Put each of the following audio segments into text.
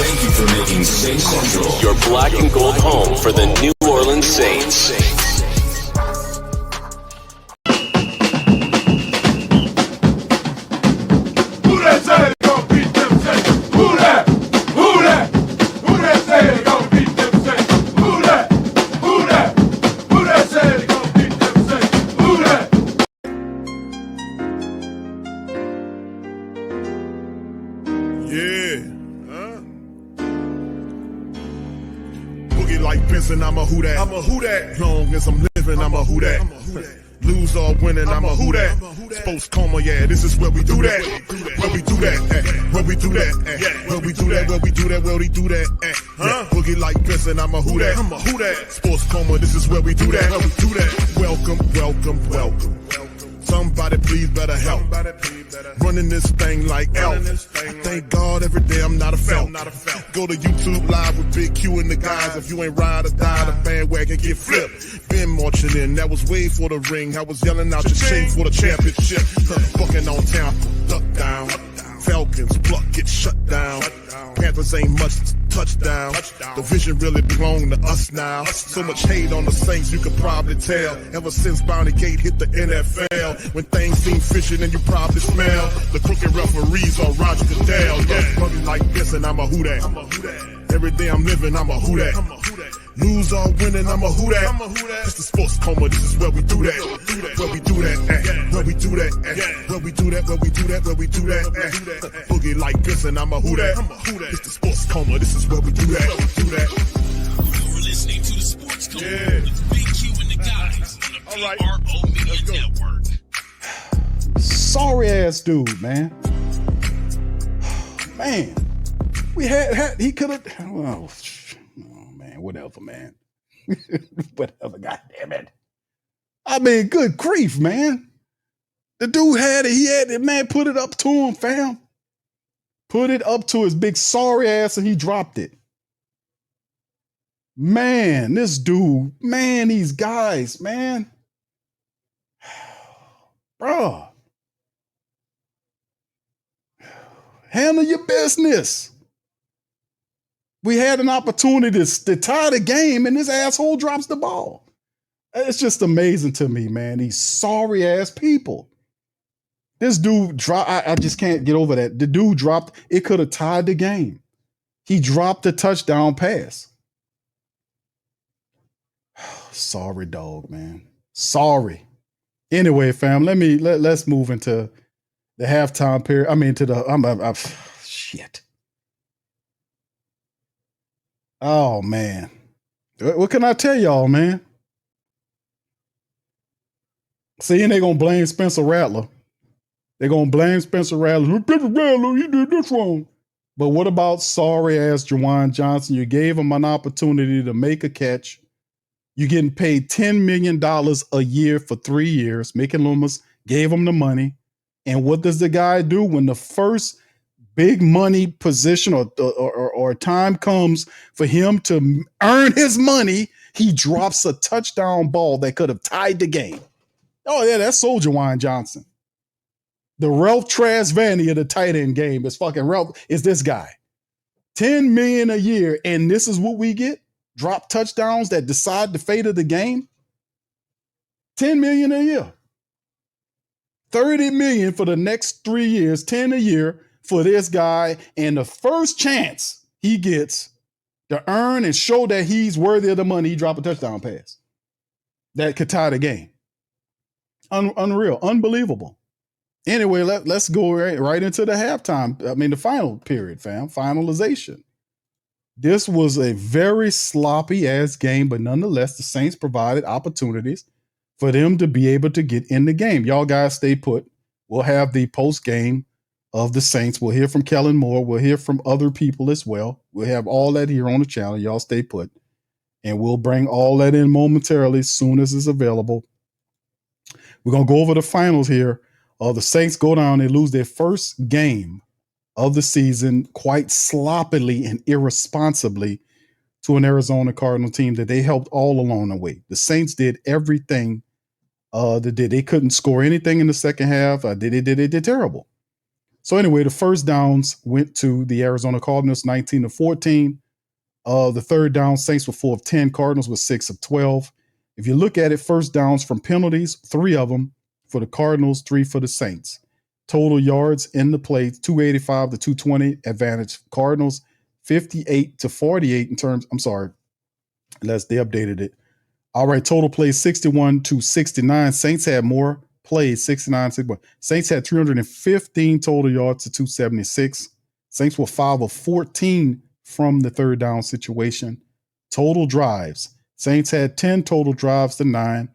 Thank you for making Saint Central your black and gold home for the New Orleans Saints. Who that say they gon' beat them Saints? Who that? Who that? Who that say they gon' beat them Saints? Who that? Who that? Who that say they gon' beat them Saints? Who that? Yeah. Boogie like Benson, I'm a who that. I'm a who that. Long as I'm living, I'm a who that. Lose or winning, I'm a who that. Sports coma, yeah, this is where we do that. Where we do that, where we do that, where we do that, where we do that, where we do that. Boogie like Benson, I'm a who that. I'm a who that. Sports coma, this is where we do that. Where we do that. Welcome, welcome, welcome. Somebody please better help. Running this thing like Elf. I thank God every day I'm not a felt. Go to YouTube Live with Big Q and the guys. If you ain't ride or die, the bandwagon get flipped. Been marching in, that was way for the ring. I was yelling out your chain for the championship. Fucking on town, duck down. Falcons, pluck, get shut down. Panthers ain't much touchdown. The vision really belong to us now. So much hate on the Saints, you could probably tell. Ever since Bounty Gate hit the NFL, when things seem fishy and you probably smell the crooked referees on Roger Goodell. Yeah, running like this and I'm a who that. Every day I'm living, I'm a who that. Lose or winning, I'm a who that. It's the sports coma, this is where we do that. Where we do that, where we do that, where we do that, where we do that, where we do that. Boogie like this and I'm a who that. It's the sports coma, this is where we do that. You're listening to the Sports Coma with Big Q and the guys on the PRO Media Network. Sorry ass dude, man. Man, we he could have. Oh man, whatever, man. Whatever, goddamn it. I mean, good grief, man. The dude had it. He had it, man. Put it up to him, fam. Put it up to his big sorry ass, and he dropped it. Man, this dude, man, these guys, man. Bruh. Handle your business. We had an opportunity to tie the game, and this asshole drops the ball. It's just amazing to me, man. These sorry ass people. This dude dropped. I just can't get over that. The dude dropped. It could have tied the game. He dropped a touchdown pass. Sorry, dog, man. Sorry. Anyway, fam, let's move into the halftime period. I mean, to the shit. Oh man, what can I tell y'all, man? See, and they're gonna blame Spencer Rattler. They're gonna blame Spencer Rattler. Spencer Rattler, you did this wrong. But what about sorry ass Juwan Johnson? You gave him an opportunity to make a catch. You're getting paid $10 million a year for 3 years. Mickey Loomis gave him the money. And what does the guy do when the first big money position or time comes for him to earn his money? He drops a touchdown ball that could have tied the game. Oh, yeah, that's Soldier Wine Johnson. The Ralph Trasvani of the tight end game is fucking Ralph, is this guy. $10 million a year, and this is what we get? Drop touchdowns that decide the fate of the game? $10 million a year. $30 million for the next 3 years, 10 a year for this guy, and the first chance he gets to earn and show that he's worthy of the money, he drop a touchdown pass that could tie the game. Unreal, unbelievable. Anyway, let's go right into the halftime. I mean, the final period, fam, finalization. This was a very sloppy ass game, but nonetheless, the Saints provided opportunities for them to be able to get in the game. Y'all guys stay put. We'll have the post game of the Saints. We'll hear from Kellen Moore. We'll hear from other people as well. We'll have all that here on the channel. Y'all stay put. And we'll bring all that in momentarily as soon as it's available. We're going to go over the finals here. The Saints go down. They lose their first game of the season quite sloppily and irresponsibly to an Arizona Cardinal team that they helped all along the way. The Saints did everything they couldn't score anything in the second half. They did terrible. So anyway, the first downs went to the Arizona Cardinals, 19-14. The third down, Saints were 4 of 10. Cardinals were 6 of 12. If you look at it, first downs from penalties, 3 of them for the Cardinals, 3 for the Saints. Total yards in the play, 285 to 220 advantage Cardinals, 58-48 in terms. I'm sorry, unless they updated it. All right, total plays 61-69. Saints had more plays, 69-61. Saints had 315 total yards to 276. Saints were 5 of 14 from the third down situation. Total drives. Saints had 10 total drives to 9.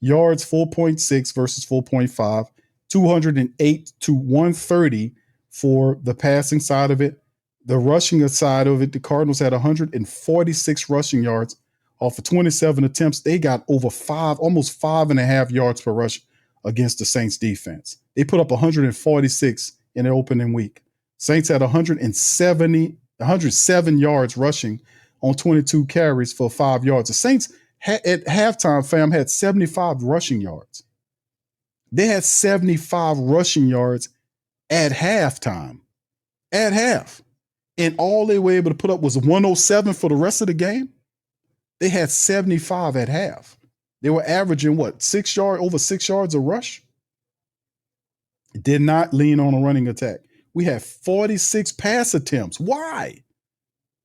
Yards 4.6 versus 4.5. 208 to 130 for the passing side of it. The rushing side of it, the Cardinals had 146 rushing yards. Off of 27 attempts, they got over 5, almost 5.5 yards per rush against the Saints defense. They put up 146 in their opening week. Saints had 107 yards rushing on 22 carries for 5 yards. The Saints at halftime, fam, had 75 rushing yards. They had 75 rushing yards at halftime. At half. And all they were able to put up was 107 for the rest of the game. They had 75 at half. They were averaging what, over 6 yards a rush? Did not lean on a running attack. We had 46 pass attempts. Why?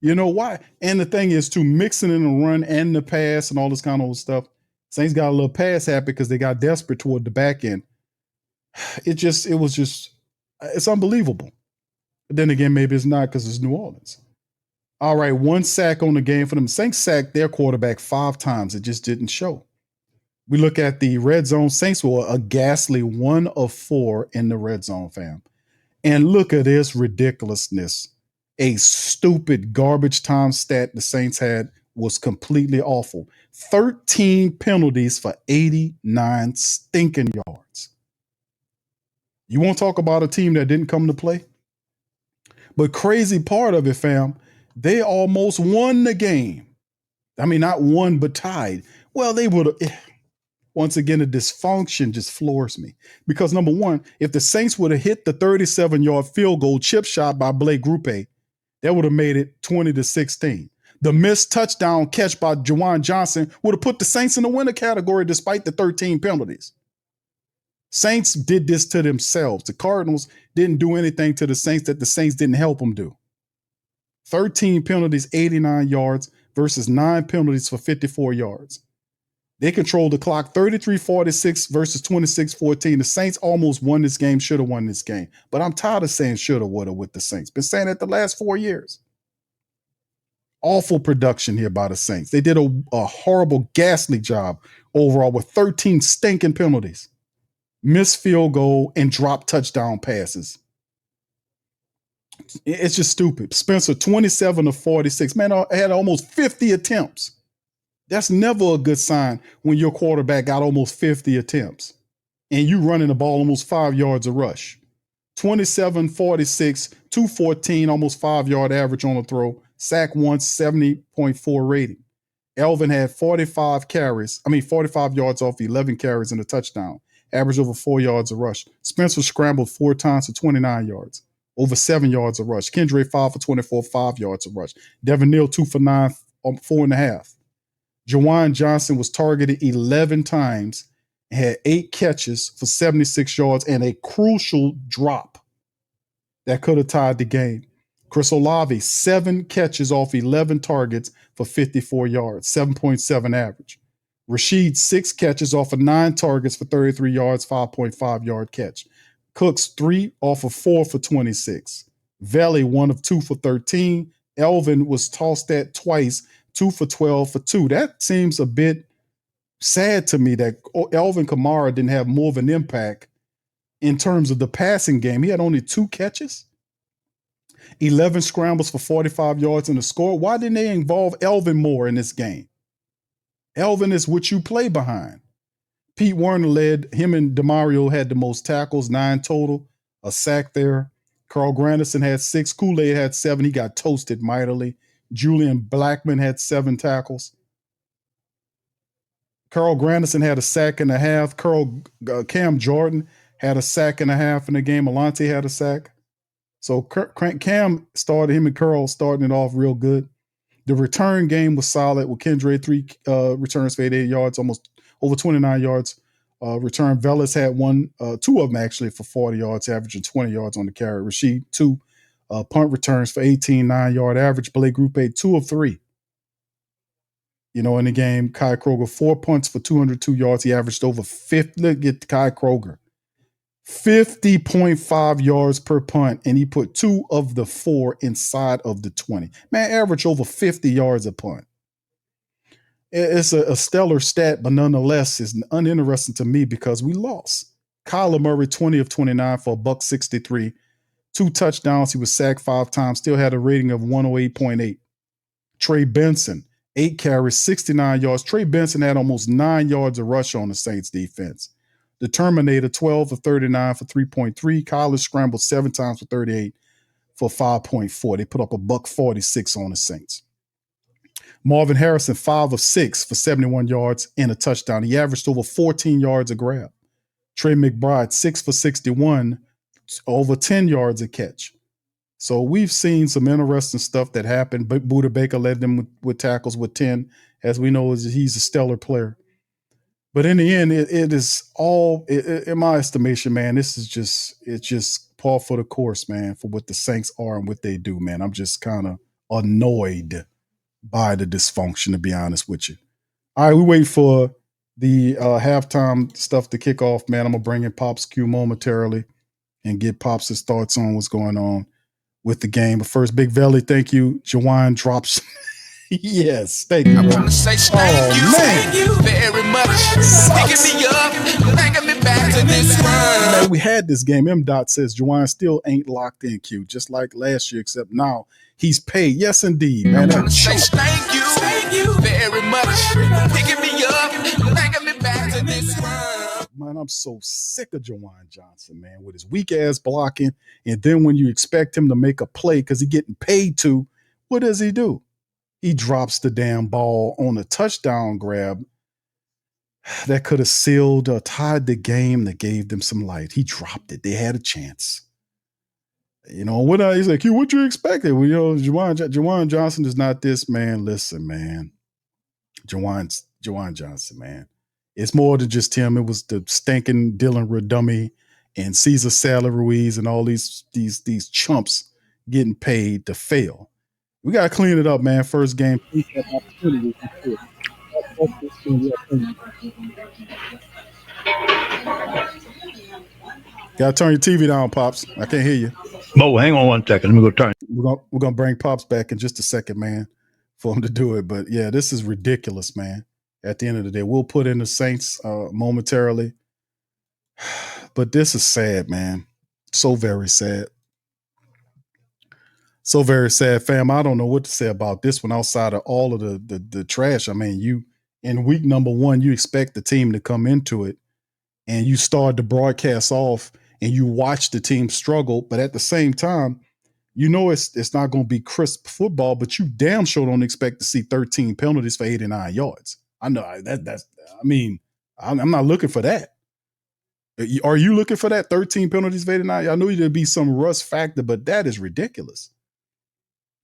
You know why? And the thing is, too, mixing in the run and the pass and all this kind of stuff. Saints got a little pass happy because they got desperate toward the back end. It's unbelievable. But then again, maybe it's not because it's New Orleans. All right, 1 sack on the game for them. Saints sacked their quarterback 5 times. It just didn't show. We look at the red zone. Saints were a ghastly 1 of 4 in the red zone, fam. And look at this ridiculousness. A stupid garbage time stat the Saints had was completely awful. 13 penalties for 89 stinking yards. You want to talk about a team that didn't come to play? But crazy part of it, fam, they almost won the game. I mean, not won, but tied. Well, they would have. Once again, the dysfunction just floors me. Because number one, if the Saints would have hit the 37-yard field goal chip shot by Blake Grupe, that would have made it 20-16. The missed touchdown catch by Juwan Johnson would have put the Saints in the winner category despite the 13 penalties. Saints did this to themselves. The Cardinals didn't do anything to the Saints that the Saints didn't help them do. 13 penalties, 89 yards versus 9 penalties for 54 yards. They controlled the clock 33-46 versus 26-14. The Saints almost won this game, should have won this game. But I'm tired of saying should have, would have with the Saints. Been saying that the last 4 years. Awful production here by the Saints. They did a horrible, ghastly job overall with 13 stinking penalties. Missed field goal and dropped touchdown passes. It's just stupid. Spencer, 27 of 46. Man, I had almost 50 attempts. That's never a good sign when your quarterback got almost 50 attempts and you running the ball almost 5 yards a rush. 27, 46, 214, almost 5-yard average on the throw. Sack once, 70.4 rating. Alvin had 45 yards off 11 carries and a touchdown. Average over 4 yards a rush. Spencer scrambled 4 times for 29 yards. Over 7 yards a rush. Kendra 5 for 24, 5 yards a rush. Devin Neal 2 for 9, 4.5. Juwan Johnson was targeted 11 times and had 8 catches for 76 yards and a crucial drop that could have tied the game. Chris Olave, 7 catches off 11 targets for 54 yards, 7.7 average. Rashid, 6 catches off of 9 targets for 33 yards, 5.5 yard catch. Cooks, 3 off of 4 for 26. Valley, 1 of 2 for 13. Elvin was tossed at twice, 2 for 12 for 2. That seems a bit sad to me that Alvin Kamara didn't have more of an impact in terms of the passing game. He had only 2 catches, 11 scrambles for 45 yards in the score. Why didn't they involve Alvin more in this game? Alvin is what you play behind. Pete Werner led. Him and DeMario had the most tackles, 9 total, a sack there. Carl Granderson had 6. Kool-Aid had 7. He got toasted mightily. Julian Blackman had 7 tackles. Carl Granderson had a sack and a half. Cam Jordan had a sack and a half in the game. Alante had a sack. So Cam started, him and Curl starting it off real good. The return game was solid with Kendra, 3 returns for 88 yards, almost over 29 yards. Return Velas had two of them actually for 40 yards, averaging 20 yards on the carry. Rashid, 2 punt returns for 18, 9-yard average. Blake Group 2 of 3. In the game, Kai Kroger, 4 punts for 202 yards. He averaged over 50. Look at Kai Kroger. 50.5 yards per punt, and he put 2 of the 4 inside of the 20. Man, average over 50 yards a punt. It's a stellar stat, but nonetheless, it's uninteresting to me because we lost. Kyler Murray, 20 of 29 for $163. 2 touchdowns. He was sacked 5 times, still had a rating of 108.8. Trey Benson, 8 carries, 69 yards. Trey Benson had almost 9 yards of rush on the Saints defense. The Terminator, 12 of 39 for 3.3. Kyler scrambled 7 times for 38 for 5.4. They put up a $146 on the Saints. Marvin Harrison, 5 of 6 for 71 yards and a touchdown. He averaged over 14 yards a grab. Trey McBride, 6 for 61, over 10 yards a catch. So we've seen some interesting stuff that happened. But Buda Baker led them with tackles with 10. As we know, he's a stellar player. But in the end, it is all, in my estimation, man, it's just par for the course, man, for what the Saints are and what they do, man. I'm just kind of annoyed by the dysfunction, to be honest with you. All right, we wait for the halftime stuff to kick off, man. I'm going to bring in Pops Q momentarily and get Pops' thoughts on what's going on with the game. But first, Big Valley, thank you. Jawan drops. Yes, thank you. I want to say thank you very much. Picking me up, bringing me back to this run. Man, we had this game. M. Dot says Jawan still ain't locked in, Q, just like last year, except now he's paid. Yes, indeed, man. I want to say thank you very much. Picking me up, bringing me back to this run. Man, I'm so sick of Jawan Johnson, man, with his weak ass blocking. And then when you expect him to make a play because he's getting paid to, what does he do? He drops the damn ball on a touchdown grab that could have sealed or tied the game that gave them some light. He dropped it. They had a chance. He's like, Q, what you expected? Well, Jawan Johnson is not this, man. Listen, man. Jawan Johnson, man. It's more than just him. It was the stinking Dylan Radummy and Cesar Saleh Ruiz and all these chumps getting paid to fail. We got to clean it up, man. First game. Got to turn your TV down, Pops. I can't hear you. Mo, hang on 1 second. Let me go turn. We're gonna bring Pops back in just a second, man, for him to do it. But yeah, this is ridiculous, man. At the end of the day, we'll put in the Saints momentarily. But this is sad, man. So very sad. So very sad, fam. I don't know what to say about this one outside of all of the trash. I mean, you in week number 1, you expect the team to come into it and you start the broadcast off and you watch the team struggle, but at the same time, it's not going to be crisp football, but you damn sure don't expect to see 13 penalties for 89 yards. I know I'm not looking for that. Are you looking for that 13 penalties for 89? I know there'd be some rust factor, but that is ridiculous.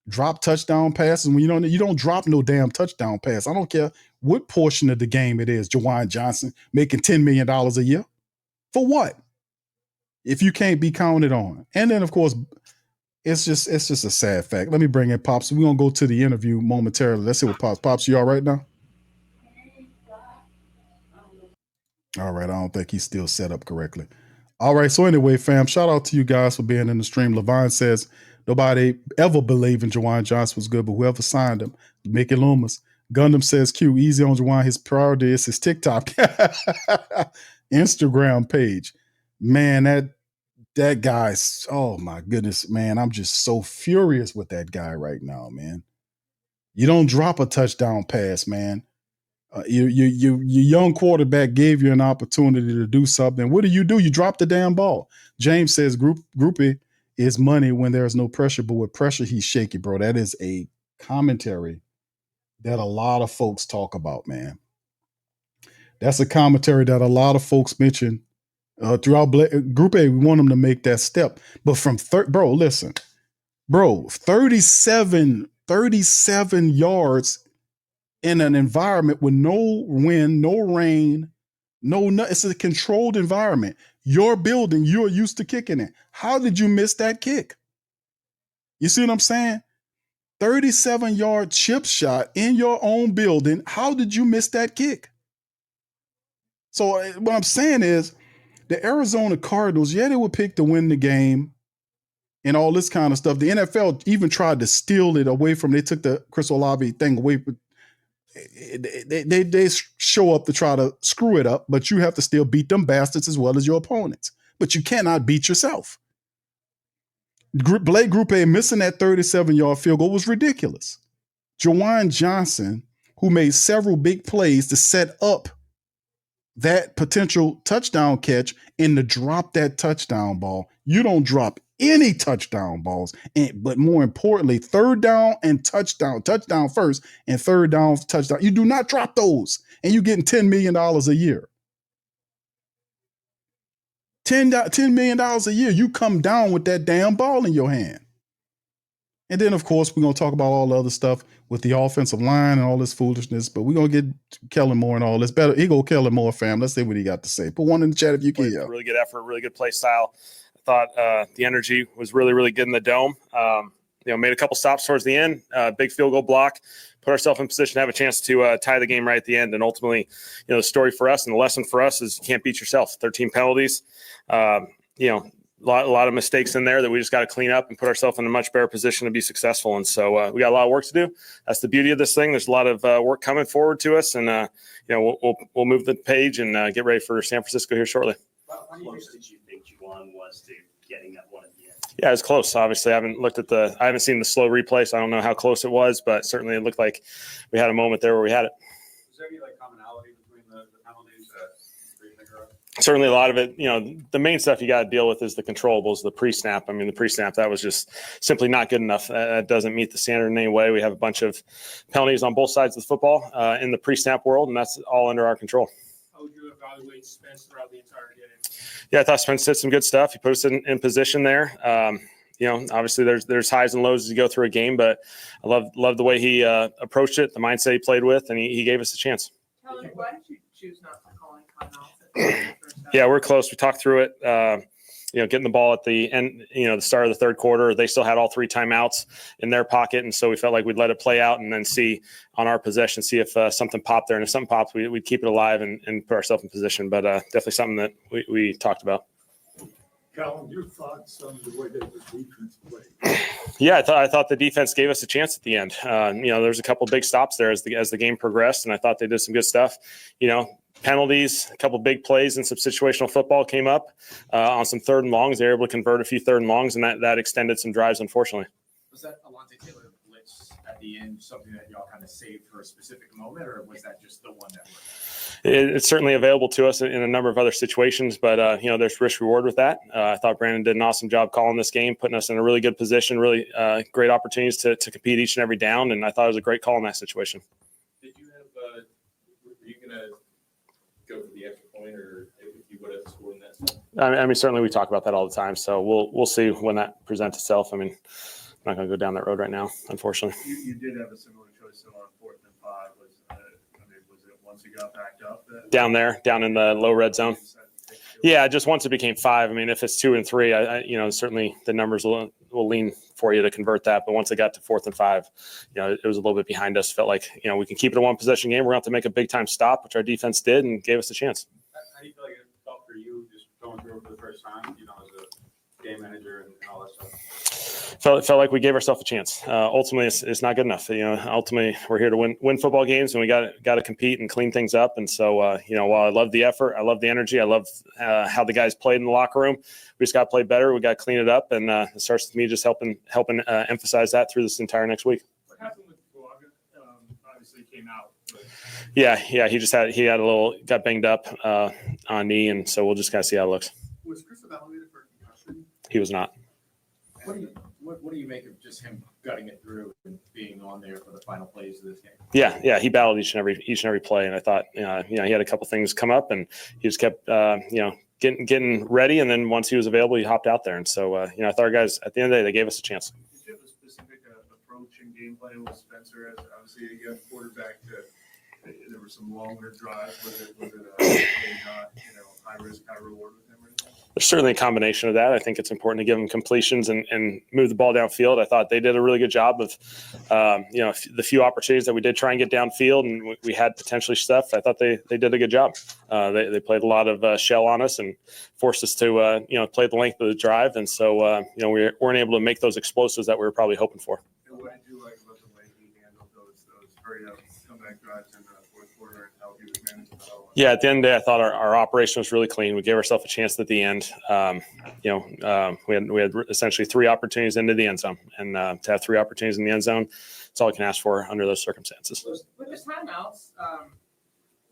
Drop touchdown passes when you don't drop no damn touchdown pass. I don't care what portion of the game it is. Jawan Johnson making $10 million a year for what? If you can't be counted on. And then of course, it's just a sad fact. Let me bring in Pops. We're gonna go to the interview momentarily. Let's see what Pops. Pops, you all right now? All right, I don't think he's still set up correctly. All right, so anyway, fam, shout out to you guys for being in the stream. Levine says nobody ever believed in Jawan Johnson was good, but whoever signed him, Mickey Loomis. Gundam says, Q, easy on Jawan. His priority is his TikTok, Instagram page. Man, that guy's, oh my goodness, man. I'm just so furious with that guy right now, man. You don't drop a touchdown pass, man. Your young quarterback gave you an opportunity to do something. What do? You drop the damn ball. James says groupie is money when there's no pressure, but with pressure, he's shaky, bro. That is a commentary that a lot of folks talk about, man. That's a commentary that a lot of folks mention Throughout Group A, we want them to make that step. But from bro, listen, bro, 37 yards in an environment with no wind, no rain, it's a controlled environment. Your building, you're used to kicking it. How did you miss that kick? You see what I'm saying? 37-yard chip shot in your own building. How did you miss that kick? So what I'm saying is the Arizona Cardinals, yeah, they were picked to win the game and all this kind of stuff. The NFL even tried to steal it away from, they took the Chris Olave thing away. They show up to try to screw it up, but you have to still beat them bastards as well as your opponents. But you cannot beat yourself. Group A missing that 37-yard field goal was ridiculous. Juwan Johnson, who made several big plays to set up that potential touchdown catch and to drop that touchdown ball. You don't drop any touchdown balls, but more importantly, third down and touchdown first and third down touchdown. You do not drop those, and you're getting $10 million a year. $10 million a year, you come down with that damn ball in your hand. And then, of course, we're going to talk about all the other stuff with the offensive line and all this foolishness, but we're going to get Kellen Moore and all this. Better, here go Kellen Moore, fam. Let's see what he got to say. Put one in the chat if you can. Really good effort, really good play style. I thought the energy was really, really good in the dome. Made a couple stops towards the end, big field goal block, put ourselves in position to have a chance to tie the game right at the end. And ultimately, the story for us and the lesson for us is you can't beat yourself. 13 penalties, a lot of mistakes in there that we just got to clean up and put ourselves in a much better position to be successful. And so we got a lot of work to do. That's the beauty of this thing. There's a lot of work coming forward to us, and we'll move the page and get ready for San Francisco here shortly. How close did you think Juwan was to getting that one at the end? Yeah, it was close. Obviously, I haven't seen the slow replay, so I don't know how close it was, but certainly it looked like we had a moment there where we had it. Was there any commonality between the penalties that you figure out? Certainly a lot of it, the main stuff you got to deal with is the controllables, the pre-snap. I mean, the pre-snap, that was just simply not good enough. That doesn't meet the standard in any way. We have a bunch of penalties on both sides of the football in the pre-snap world, and that's all under our control. How would you evaluate Spence throughout the entire game? Yeah, I thought Spence did some good stuff. He put us in position there. Obviously there's highs and lows as you go through a game, but I love the way he approached it, the mindset he played with, and he gave us a chance. Kellen, why did you choose not to call in timeouts? Yeah, we're close. We talked through it. Getting the ball at the end, the start of the third quarter, they still had all three timeouts in their pocket. And so we felt like we'd let it play out and then see on our possession, see if something popped there. And if something pops, we'd keep it alive and put ourselves in position. But definitely something that we talked about. Kellen, your thoughts on the way that the defense played? Yeah, I thought the defense gave us a chance at the end. There's a couple big stops there as the game progressed, and I thought they did some good stuff. Penalties, a couple big plays, and some situational football came up on some third and longs. They were able to convert a few third and longs, and that extended some drives, unfortunately. Was that Alante Taylor blitz at the end something that y'all kind of saved for a specific moment, or was that just the one that worked? It's certainly available to us in a number of other situations, but there's risk reward with that. I thought Brandon did an awesome job calling this game, putting us in a really good position, really great opportunities to compete each and every down, and I thought it was a great call in that situation. Did you have were you going to go for the extra point, or if you would have scored in that stuff? I mean, certainly we talk about that all the time, so we'll see when that presents itself. I mean, I'm not going to go down that road right now, unfortunately. You did have a similar choice on 4th and 5. Was it once you got backed up? Down in the low red zone? Yeah, just once it became 5. I mean, if it's 2 and 3, I certainly the numbers will lean for you to convert that. But once it got to 4th and 5, it was a little bit behind us. Felt like, we can keep it a one possession game. We're going to have to make a big time stop, which our defense did and gave us a chance. How do you feel like it felt for you just going through it for the first time, as a game manager and all that stuff? Felt like we gave ourselves a chance. Ultimately, it's not good enough. Ultimately, we're here to win football games, and we got to compete and clean things up. And so, while I love the effort, I love the energy, I love how the guys played in the locker room. We just got to play better. We got to clean it up, and it starts with me just helping emphasize that through this entire next week. What happened with Bulaga? Obviously, came out. But... Yeah, he got banged up on knee, and so we'll just kind of see how it looks. Was Chris evaluated for concussion? He was not. What do you make of just him gutting it through and being on there for the final plays of this game? Yeah, he battled each and every play, and I thought, he had a couple things come up, and he just kept, getting ready. And then once he was available, he hopped out there. And so, I thought our guys at the end of the day, they gave us a chance. Did you have a specific approach in game plan with Spencer? As obviously you got quarterback there were some longer drives. Was it not, high risk, high reward with him or anything? There's certainly a combination of that. I think it's important to give them completions and move the ball downfield. I thought they did a really good job of, the few opportunities that we did try and get downfield and we had potentially stuff. I thought they did a good job. They played a lot of shell on us and forced us to, play the length of the drive. And so, we weren't able to make those explosives that we were probably hoping for. And what did you like about the way he handled those hurry up comeback drives in the fourth quarter and how he was managing the ball? Yeah, at the end of the day, I thought our operation was really clean. We gave ourselves a chance at the end. We had essentially 3 opportunities into the end zone, and to have 3 opportunities in the end zone, that's all I can ask for under those circumstances. With the timeouts,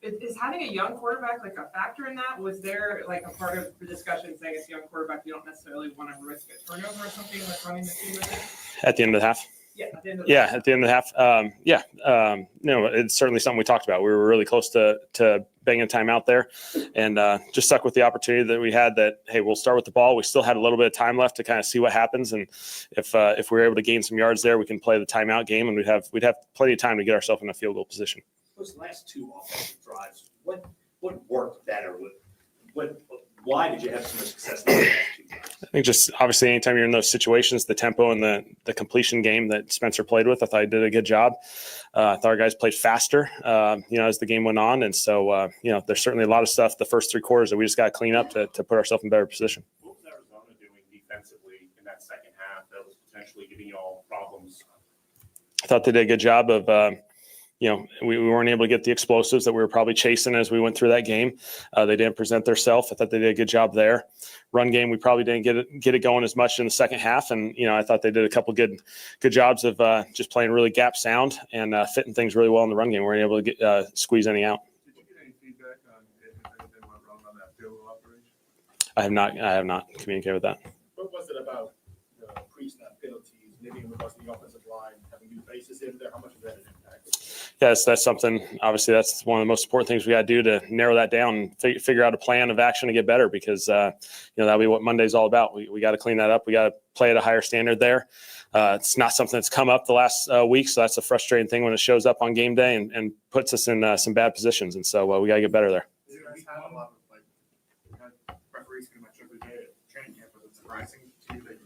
is having a young quarterback like a factor in that? Was there like a part of the discussion saying it's a young quarterback, you don't necessarily want to risk a turnover or something like running the team with it? At the end of the half? Yeah, at the end of the half. It's certainly something we talked about. We were really close to banging a timeout there, and just stuck with the opportunity that we had. That hey, we'll start with the ball. We still had a little bit of time left to kind of see what happens, and if we were able to gain some yards there, we can play the timeout game, and we'd have plenty of time to get ourselves in a field goal position. Those last 2 offensive drives, what worked better? Why did you have so much success in the last 2 drives? I think just obviously anytime you're in those situations, the tempo and the completion game that Spencer played with, I thought he did a good job. I thought our guys played faster, as the game went on. And so, there's certainly a lot of stuff the first 3 quarters that we just got to clean up to put ourselves in better position. What was Arizona doing defensively in that second half that was potentially giving you all problems? I thought they did a good job of, we weren't able to get the explosives that we were probably chasing as we went through that game. They didn't present themselves. I thought they did a good job there. Run game, we probably didn't get it going as much in the second half. And, I thought they did a couple good jobs of just playing really gap sound and fitting things really well in the run game. We weren't able to squeeze anything out. Did you get any feedback on if anything went wrong on that field goal operation? I have not communicated with that. What was it about the pre-snap penalties? Maybe it was the offensive line having new faces in there. How much of that an impact? Yes, that's something. Obviously, that's one of the most important things we got to do to narrow that down and figure out a plan of action to get better. Because that'll be what Monday's all about. We got to clean that up. We got to play at a higher standard there. It's not something that's come up the last week, so that's a frustrating thing when it shows up on game day and puts us in some bad positions. And so we got to get better there. You guys had a lot of referees pretty much every day at training camp. Was it surprising to you that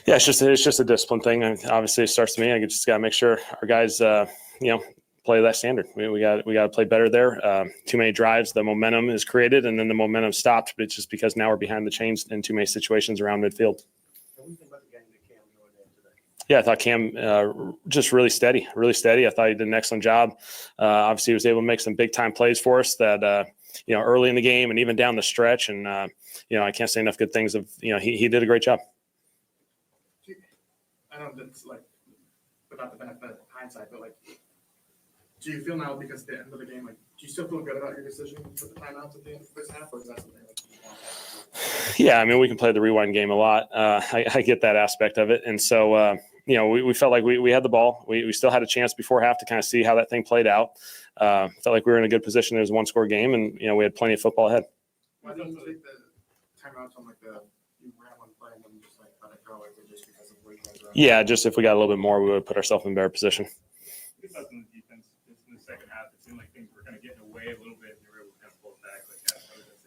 Yeah, it's just a discipline thing. And obviously, it starts to me. I just got to make sure our guys, play that standard. We got to play better there. Too many drives, the momentum is created, and then the momentum stopped. But it's just because now we're behind the chains in too many situations around midfield. What do you think about the game that Cam going in today? Yeah, I thought Cam just really steady. I thought he did an excellent job. Obviously, he was able to make some big time plays for us that early in the game and even down the stretch. And I can't say enough good things of he did a great job. I don't know if that's without the benefit of hindsight, but do you feel now because at the end of the game, do you still feel good about your decision for the timeouts at the end of this half, or is that something you want to do? Yeah, I mean, we can play the rewind game a lot. I get that aspect of it. And so, we felt like we had the ball. We still had a chance before half to kind of see how that thing played out. Felt like we were in a good position. It was a 1-score game, and, we had plenty of football ahead. Why didn't you take the timeouts on you ran one play and then just let it go? Just because of where you guys are? Yeah, just if we got a little bit more, we would put ourselves in a better position. In the defense, in the second half, it seemed like things were kind of getting away a little bit, and you were able to kind of pull it back.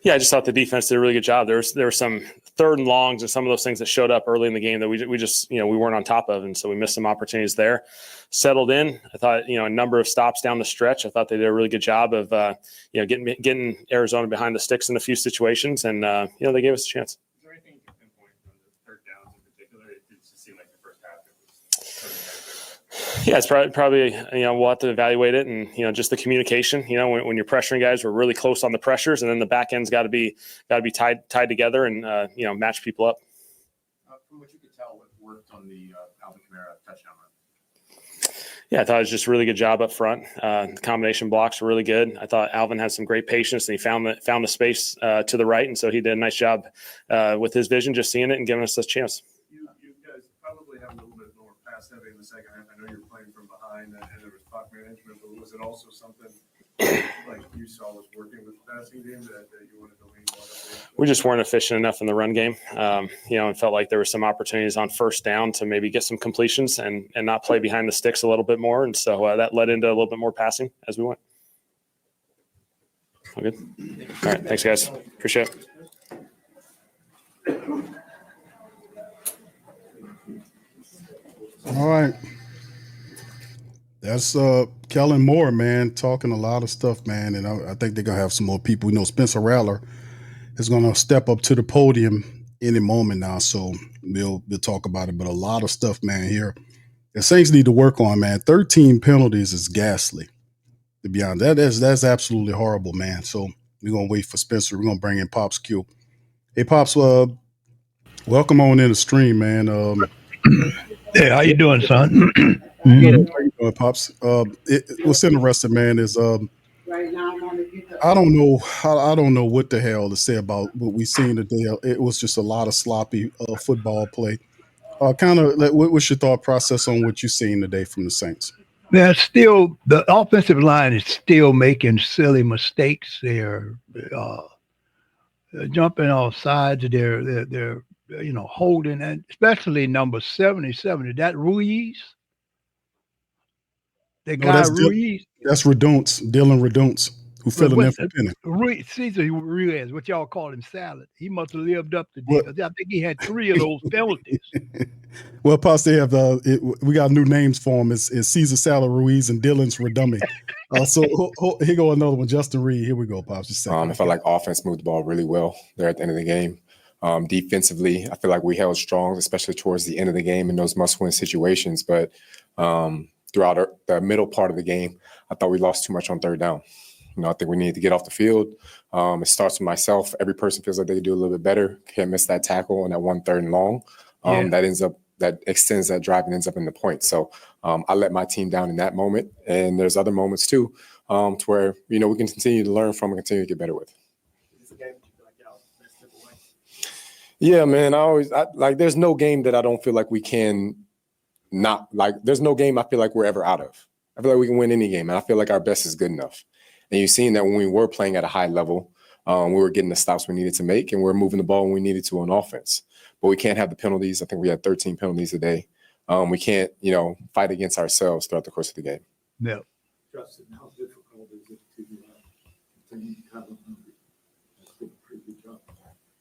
Yeah, I just thought the defense did a really good job. There were some 3rd and longs and some of those things that showed up early in the game that we just we weren't on top of, and so we missed some opportunities there. Settled in. I thought a number of stops down the stretch. I thought they did a really good job of getting Arizona behind the sticks in a few situations, and they gave us a chance. Is there anything you can pinpoint on the 3rd downs in particular? It just seemed like the first half it was. Yeah, it's probably we'll have to evaluate it, and just the communication. When you're pressuring guys, we're really close on the pressures, and then the back end's got to be tied together and match people up. From what you could tell, what worked on the Alvin Kamara touchdown run? Yeah, I thought it was just a really good job up front. The combination blocks were really good. I thought Alvin had some great patience, and he found the space to the right, and so he did a nice job with his vision, just seeing it and giving us a chance. You guys probably have a little bit more pass heavy in the second half. I know you're playing from behind, and there was clock management, but was it also something like you saw was working with the passing game that you wanted to lean more on? We just weren't efficient enough in the run game, and felt like there were some opportunities on first down to maybe get some completions and not play behind the sticks a little bit more. And so that led into a little bit more passing as we went. All good? All right. Thanks, guys. Appreciate it. All right. That's Kellen Moore, man, talking a lot of stuff, man. And I think they're going to have some more people. We know Spencer Rattler is going to step up to the podium any moment now. So we'll talk about it. But a lot of stuff, man, here. The Saints need to work on, man. 13 penalties is ghastly, to be honest. That's absolutely horrible, man. So we're going to wait for Spencer. We're going to bring in Pops Q. Hey, Pops, welcome on in the stream, man. Hey, how you doing, son? How you doing, Pops? What's interesting, man, is I don't know what the hell to say about what we seen today. It was just a lot of sloppy football play. Kind of, what's your thought process on what you seen today from the Saints? Man, still the offensive line is still making silly mistakes. They're jumping off sides. They're holding, and especially number 77. Is that Ruiz? The guy Ruiz. That's Dylan Redunce, who filled in for Penny. Cesar Ruiz, what y'all call him, Salad. He must have lived up to deal. I think he had 3 of those penalties. Well, Pops, they have we got new names for him. It's Cesar Salad Ruiz and Dylan's Redummy. So here go another one, Justin Reed. Here we go, Pops. Just I felt like offense moved the ball really well there at the end of the game. Defensively, I feel like we held strong, especially towards the end of the game in those must-win situations. But throughout the middle part of the game, I thought we lost too much on third down. I think we need to get off the field. It starts with myself. Every person feels like they can do a little bit better. Can't miss that tackle on that 1 3rd and long. That extends that drive and ends up in the point. So I let my team down in that moment. And there's other moments too, to where, we can continue to learn from and continue to get better with. Yeah, man. There's no game that I don't feel like we can there's no game I feel like we're ever out of. I feel like we can win any game, and I feel like our best is good enough. And you've seen that when we were playing at a high level, we were getting the stops we needed to make, and we're moving the ball when we needed to on offense. But we can't have the penalties. I think we had 13 penalties a day. We can't, fight against ourselves throughout the course of the game. Yeah. Justin, how difficult is it to continue to have a pretty good job?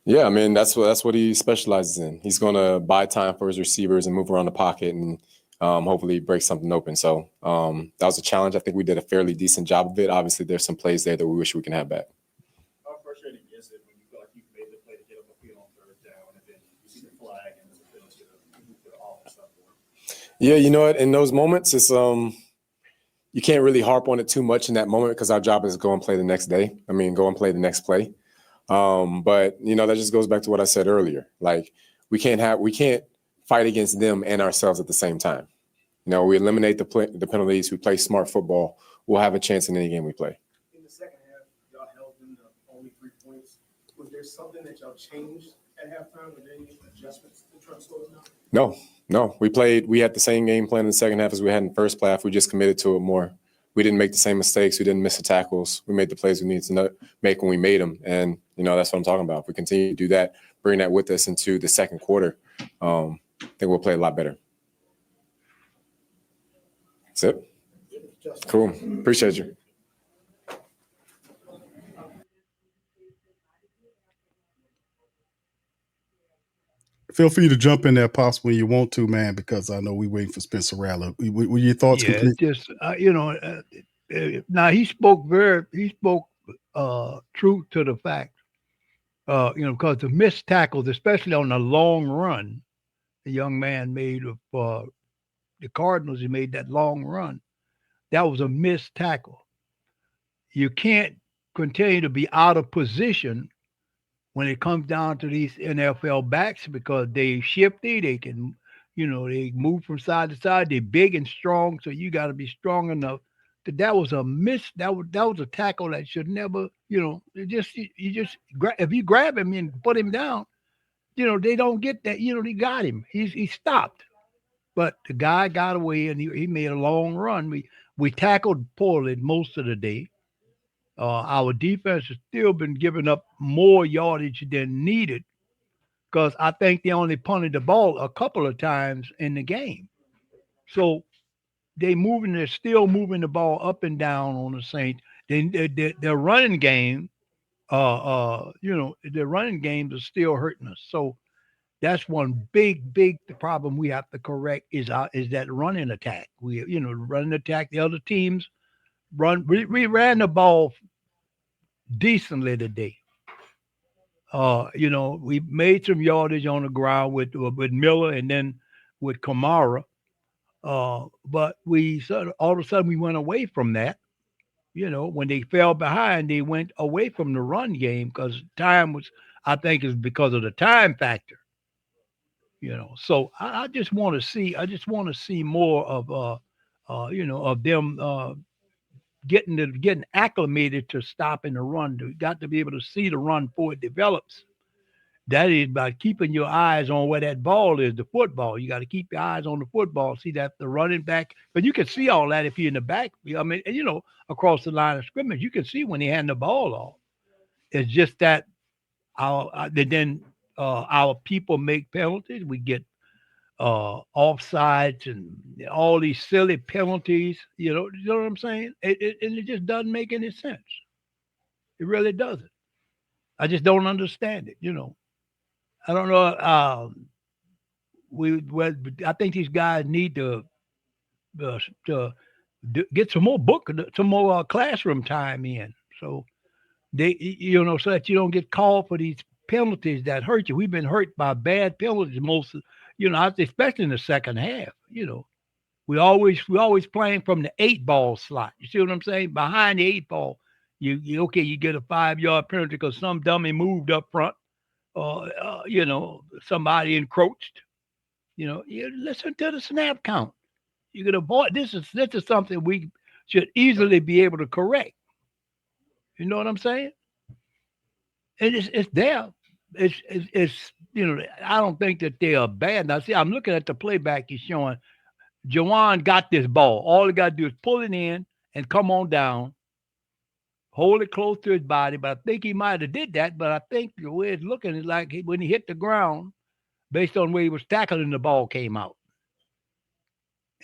Yeah, I mean, that's what he specializes in. He's going to buy time for his receivers and move around the pocket and hopefully break something open. So that was a challenge. I think we did a fairly decent job of it. Obviously, there's some plays there that we wish we can have back. How frustrating is it when you feel like you've made the play to get on the field on third down and then you see the flag and there's a penalty to move the offense up? Yeah, you know what? In those moments, it's you can't really harp on it too much in that moment because our job is to go and play the next day. Go and play the next play. But that just goes back to what I said earlier. Like we can't fight against them and ourselves at the same time. We eliminate the penalties. We play smart football. We'll have a chance in any game we play. In the second half, y'all held them to only 3 points. Was there something that y'all changed at halftime? Were there any adjustments to try to slow us down? No. We had the same game plan in the second half as we had in the first half. We just committed to it more. We didn't make the same mistakes. We didn't miss the tackles. We made the plays we needed to make when we made them. And, that's what I'm talking about. If we continue to do that, bring that with us into the second quarter, I think we'll play a lot better. That's it. Cool. Appreciate you. Feel free to jump in there, Pops, when you want to, man, because I know we're waiting for Spencer Rattler. Were your thoughts complete? Just now he spoke true to the fact, because the missed tackles, especially on the long run, the young man made of the Cardinals, he made that long run. That was a missed tackle. You can't continue to be out of position when it comes down to these NFL backs because they shifty, they can, they move from side to side. They're big and strong, so you got to be strong enough. That was a miss. That was a tackle that should never, if you grab him and put him down, they don't get that. They got him. He stopped, but the guy got away and he made a long run. We tackled poorly most of the day. Our defense has still been giving up more yardage than needed because I think they only punted the ball a couple of times in the game. So they're still moving the ball up and down on the Saints. Their running game, their running games are still hurting us. So that's one big problem we have to correct is that running attack. Running attack. The other teams run. We ran the ball decently today. We made some yardage on the ground with Miller and then with Kamara. But we sort of, all of a sudden we went away from that. When they fell behind, they went away from the run game because I think it's because of the time factor. So I just want to see more of of them getting acclimated to stopping the run. You got to be able to see the run before it develops. That is by keeping your eyes on where that ball is, the football. You got to keep your eyes on the football, see that the running back. But you can see all that if you're in the back. I mean, across the line of scrimmage, you can see when they hand the ball off. It's just that our people make penalties. We get offsides and all these silly penalties. You know what I'm saying? And it just doesn't make any sense. It really doesn't. I just don't understand it. I don't know. I think these guys need to get some more classroom time in. So so that you don't get called for these penalties that hurt you. We've been hurt by bad penalties especially in the second half. We always playing from the 8-ball slot. You see what I'm saying? Behind the 8-ball, you get a 5-yard penalty because some dummy moved up front. Somebody encroached. You listen to the snap count. You can avoid this is something we should easily be able to correct. You know what I'm saying? And it's there. It's I don't think that they are bad. Now see, I'm looking at the playback he's showing. Juwan got this ball. All he got to do is pull it in and come on down. Hold it close to his body, but I think he might have did that. But I think the way it's looking is like when he hit the ground, based on where he was tackling, the ball came out.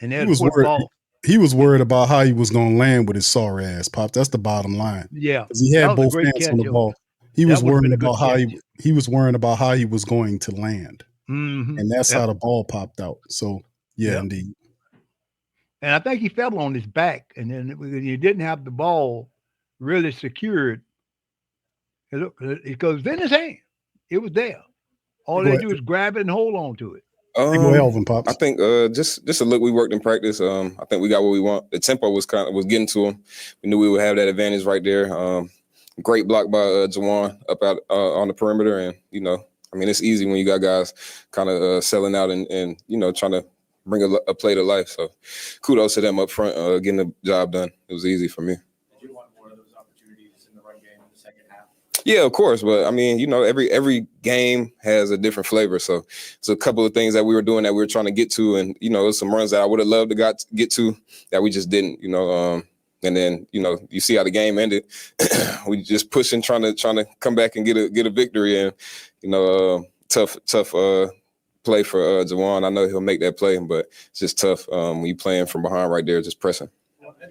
And there's football. He was worried about how he was going to land with his sorry ass, Pop. That's the bottom line. Yeah, because he had both hands on the ball. He was worrying about how he was worrying about how he was going to land, and that's how the ball popped out. So indeed. And I think he fell on his back, and then he didn't have the ball really secured. It goes in his hand. It was there. All they do is grab it and hold on to it. Alvin, Pops. I think just a look we worked in practice. I think we got what we want. The tempo was getting to him. We knew we would have that advantage right there. Great block by Juwan up out on the perimeter, and it's easy when you got guys kind of selling out and trying to bring a play to life. So kudos to them up front, getting the job done. It was easy for me. Did you want more of those opportunities in the run game in the second half? Yeah, of course. But I mean, every game has a different flavor. So it's a couple of things that we were doing that we were trying to get to. And, some runs that I would have loved to get to that we just didn't, and then, you see how the game ended. We just pushing, trying to come back and get a victory. And, tough play for Juwan. I know he'll make that play, but it's just tough when you playing from behind right there, just pressing. How do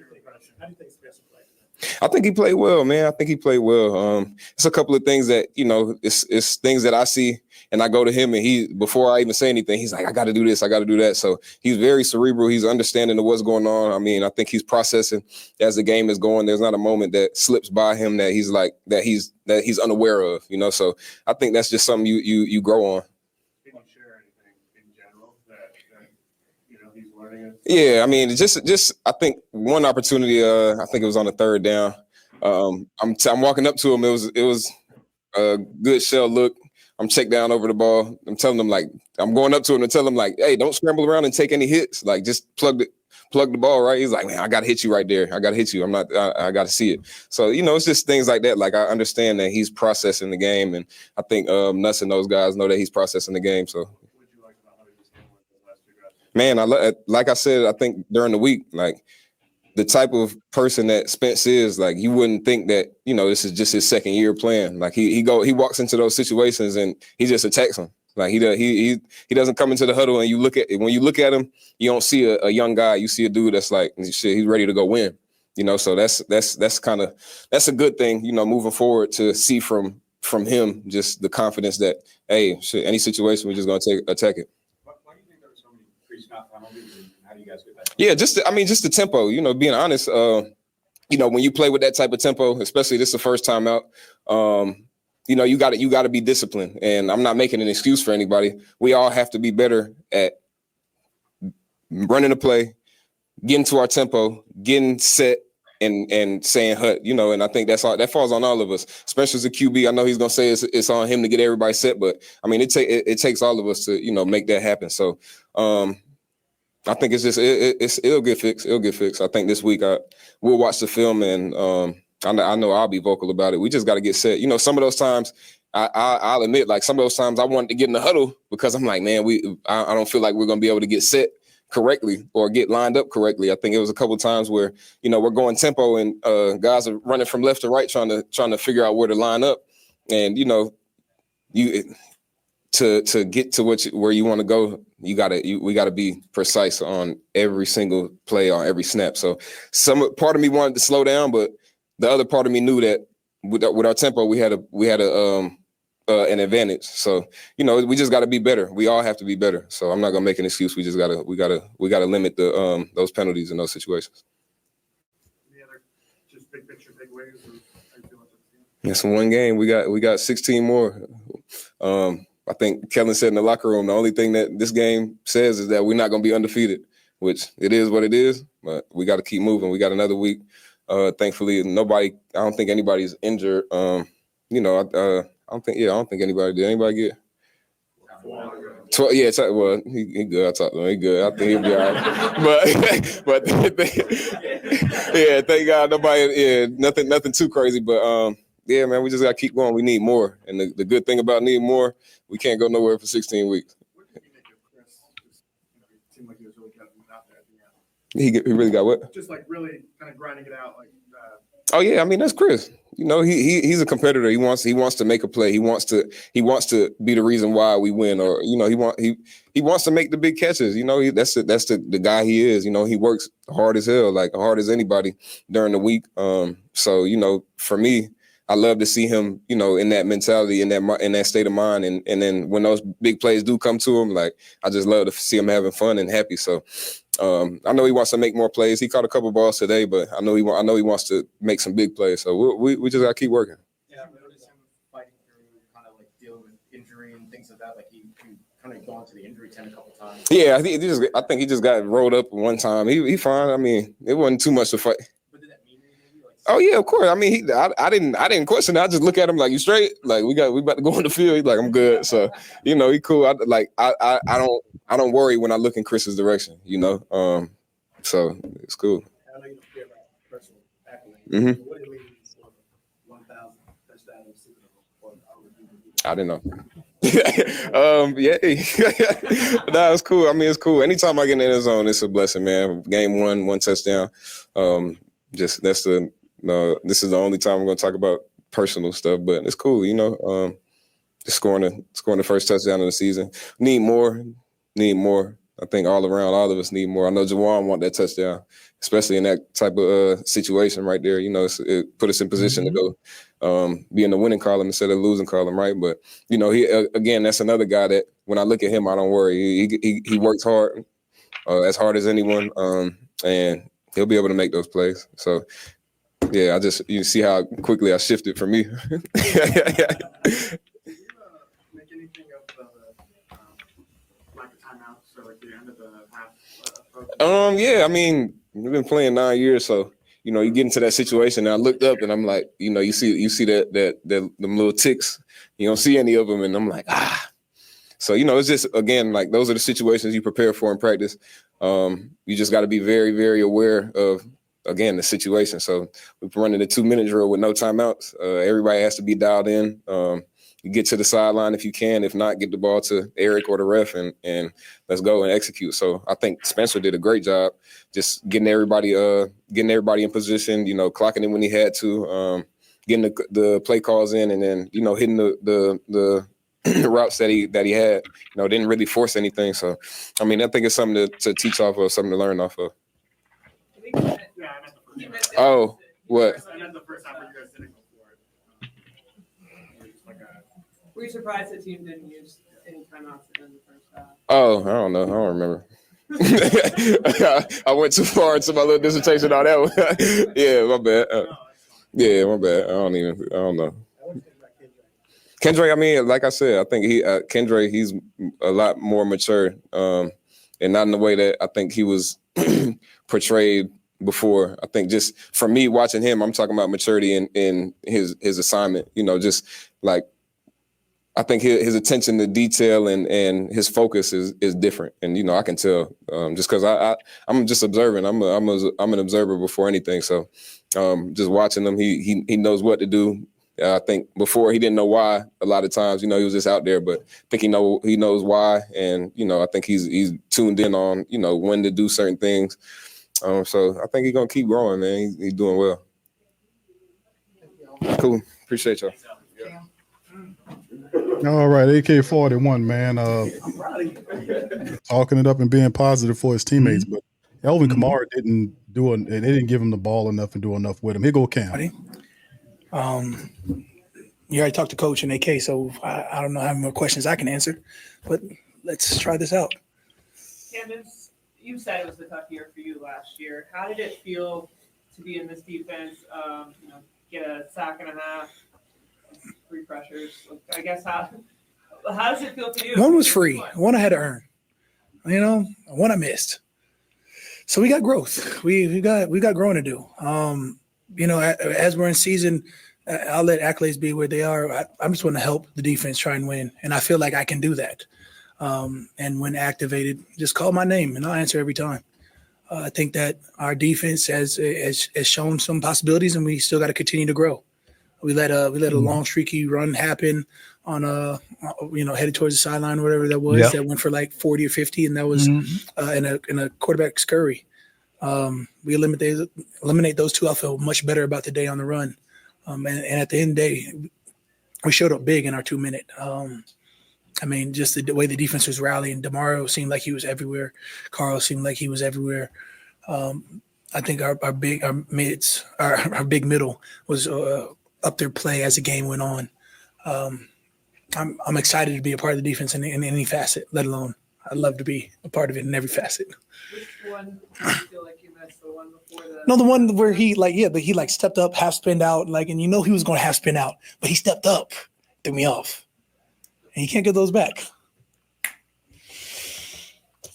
you think Spencer played? I think he played well, man. I think he played well. It's a couple of things that, it's things that I see and I go to him and before I even say anything, he's like, I got to do this. I got to do that. So he's very cerebral. He's understanding of what's going on. I mean, I think he's processing as the game is going. There's not a moment that slips by him that he's like, that he's unaware of, So I think that's just something you grow on. Can you share anything in general that he's learning? Yeah, I mean, just I think one opportunity. I think it was on the third down. I'm walking up to him. It was a good shell look. I'm checked down over the ball. I'm telling him I'm going up to him and tell him hey, don't scramble around and take any hits. Just plug the ball right. He's like, man, I got to hit you right there. I got to hit you. I got to see it. So it's just things like that. I understand that he's processing the game, and I think Nuss and those guys know that he's processing the game. So. Man, like I said, I think during the week, the type of person that Spence is, like, you wouldn't think that, this is just his second year playing. Like he walks into those situations and he just attacks them. Like he doesn't come into the huddle and when you look at him, you don't see a young guy. You see a dude that's like, shit, he's ready to go win. So that's a good thing, moving forward, to see from him, just the confidence that, hey, shit, any situation, we're just gonna attack it. Why do you think there were so many pre-snap penalties, and how do you guys get that? Yeah, just the tempo. Being honest, when you play with that type of tempo, especially this is the first time out, you got to be disciplined. And I'm not making an excuse for anybody. We all have to be better at running the play, getting to our tempo, getting set, and saying hut. And I think that falls on all of us, especially as a QB. I know he's gonna say it's on him to get everybody set, but I mean it takes all of us to make that happen. So I think it's just it'll get fixed. It'll get fixed. I think this week we'll watch the film, and I know I'll be vocal about it. We just got to get set. Some of those times I'll admit, like, some of those times I wanted to get in the huddle because I'm like, man, I don't feel like we're gonna be able to get set correctly or get lined up correctly. I think it was a couple of times where we're going tempo and guys are running from left to right trying to figure out where to line up, and to get to where you want to go, we gotta be precise on every single play, on every snap. So part of me wanted to slow down, but the other part of me knew that with our tempo, we had an advantage. So we just got to be better. We all have to be better. So I'm not gonna make an excuse. We just gotta limit those penalties in those situations. Any other just big picture takeaways? It's one game. We got 16 more. I think Kellen said in the locker room, the only thing that this game says is that we're not going to be undefeated, which it is what it is, but we got to keep moving. We got another week. Thankfully, I don't think anybody's injured. I don't think anybody did. Anybody get? 12, yeah, well, he good. I talked to him. He good. I think he'll be all right. But yeah, thank God nobody. Yeah, nothing too crazy. But yeah, man, we just got to keep going. We need more. And the good thing about needing more, we can't go nowhere for 16 weeks. What did you make of Chris? It seemed like he was really kind of out there at the end. He really got what? Just like really kind of grinding it out. Oh yeah, I mean that's Chris. He's a competitor. He wants to make a play. He wants to be the reason why we win, or he wants to make the big catches. That's the guy he is. He works hard as hell, like hard as anybody during the week. So for me, I love to see him, in that mentality, in that state of mind, and then when those big plays do come to him, like, I just love to see him having fun and happy. So I know he wants to make more plays. He caught a couple balls today, but I know he wants to make some big plays. So we just got to keep working. Yeah, I noticed him fighting through, kind of like dealing with injury and things like that. Like he kind of gone to the injury tent a couple times. Yeah, I think he just got rolled up one time. He fine. I mean, it wasn't too much to fight. Oh yeah, of course. I mean, I didn't question it. I just look at him like, you straight? Like we about to go on the field. He's like, I'm good. So he cool. I don't worry when I look in Chris's direction. So it's cool. I know you don't care about personal accolades. Mm-hmm. What do you mean for 1,000 touchdowns? I didn't know. Yeah. Nah, it's cool. I mean, it's cool. Anytime I get in the end zone, it's a blessing, man. Game one touchdown. This is the only time I'm going to talk about personal stuff, but it's cool, just scoring the first touchdown of the season. Need more. I think all around, all of us need more. I know Jawan want that touchdown, especially in that type of situation right there. It put us in position to go be in the winning column instead of the losing column, right? But he again, that's another guy that when I look at him, I don't worry. He works hard, as hard as anyone, and he'll be able to make those plays. So. Yeah, you see how quickly I shifted for me. Did you make anything of the lack of timeouts or like the end of the half? Yeah, I mean, we've been playing 9 years, so you get into that situation. And I looked up, and I'm like, you see that them little ticks. You don't see any of them, and I'm like, ah. So it's just, again, like, those are the situations you prepare for in practice. You just got to be very, very aware of, again, the situation. So we're running a 2-minute drill with no timeouts. Everybody has to be dialed in. You get to the sideline if you can. If not, get the ball to Eric or the ref and let's go and execute. So I think Spencer did a great job just getting everybody in position, clocking in when he had to, getting the play calls in, and then, hitting the routes that he had, didn't really force anything. So, I mean, I think it's something to teach off of, something to learn off of. Oh, what? I meant the first half where you guys didn't go for it. Were you surprised the team didn't use any timeouts in the first half? Oh, I don't know. I don't remember. I went too far into my little dissertation on that one. Yeah, my bad. Yeah, my bad. I don't know. Kendra, I mean, like I said, I think Kendra, he's a lot more mature, and not in the way that I think he was portrayed before. I think just for me watching him, I'm talking about maturity in his assignment. Just like I think his attention to detail and his focus is different, and I can tell just because I'm just observing. I'm an observer before anything. So just watching him, he knows what to do. I think before he didn't know why. A lot of times, he was just out there, but I think he knows why, and I think he's tuned in on when to do certain things. So I think he's gonna keep growing, man. He's doing well. Cool, appreciate y'all. All right, AK-41, man. Talking it up and being positive for his teammates, but Alvin Kamara didn't they didn't give him the ball enough and do enough with him. Here go Cam. You already talked to Coach and AK, so I don't know how many more questions I can answer, but let's try this out. Cam, you said it was a tough year for you last year. How did it feel to be in this defense? Get a sack and a half, 3 pressures. I guess how does it feel to you? One was free. One I had to earn. One I missed. So we got growth. We got growing to do. As we're in season, I'll let accolades be where they are. I just want to help the defense try and win, and I feel like I can do that. And when activated, just call my name, and I'll answer every time. I think that our defense has shown some possibilities, and we still got to continue to grow. We let a long streaky run happen on headed towards the sideline, whatever that was. Yeah. That went for like 40 or 50, and that was in a quarterback scurry. We eliminate those two. I feel much better about the day on the run. And at the end of the day, we showed up big in our 2-minute. Just the way the defense was rallying. DeMario seemed like he was everywhere. Carl seemed like he was everywhere. I think our big middle was up their play as the game went on. I'm excited to be a part of the defense in any facet, let alone I'd love to be a part of it in every facet. Which one do you feel like you missed? The one before the? No, the one where he stepped up, half spinned out, and he was going to half spin out, but he stepped up, threw me off, and you can't get those back.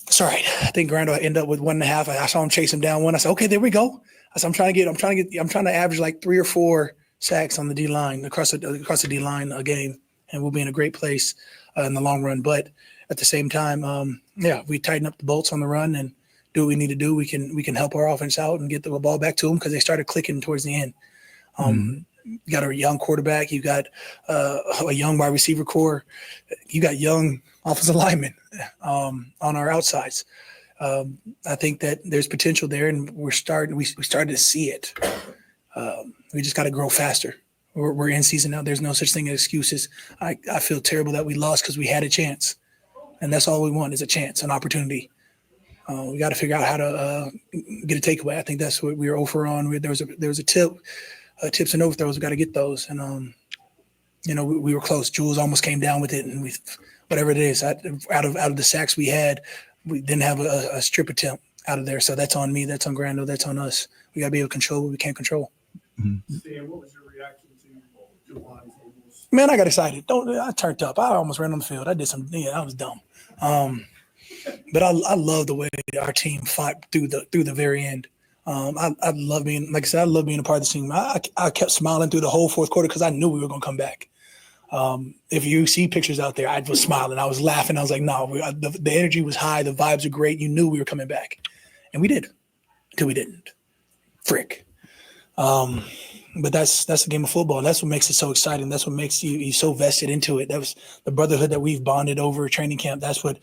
It's all right. I think Grando ended up with 1.5. I saw him chase him down one. I said, okay, there we go. I said, I'm trying to average like 3 or 4 sacks on the D line across the D line a game, and we'll be in a great place in the long run. But at the same time, we tighten up the bolts on the run and do what we need to do. We can help our offense out and get the ball back to them because they started clicking towards the end. You got a young quarterback. You got a young wide receiver core. You got young offensive linemen on our outsides. I think that there's potential there, and we started to see it. We just got to grow faster. We're in season now. There's no such thing as excuses. I feel terrible that we lost because we had a chance, and that's all we want is a chance, an opportunity. We got to figure out how to get a takeaway. I think that's what we were over on. There was a tip. Tips and overthrows, we got to get those. And, we were close. Jules almost came down with it. And whatever it is, out of the sacks we had, we didn't have a strip attempt out of there. So that's on me. That's on Grando. That's on us. We got to be able to control what we can't control. Stan, what was your reaction to Juwan's almost? Man, I got excited. I turned up. I almost ran on the field. I did I was dumb. But I love the way our team fought through the very end. I love being, like I said, I love being a part of the team. I kept smiling through the whole fourth quarter because I knew we were going to come back. If you see pictures out there, I was smiling. I was laughing. I was like, no, the energy was high. The vibes are great. You knew we were coming back. And we did until we didn't. Frick. But that's the game of football. That's what makes it so exciting. That's what makes you so vested into it. That was the brotherhood that we've bonded over training camp. That's what,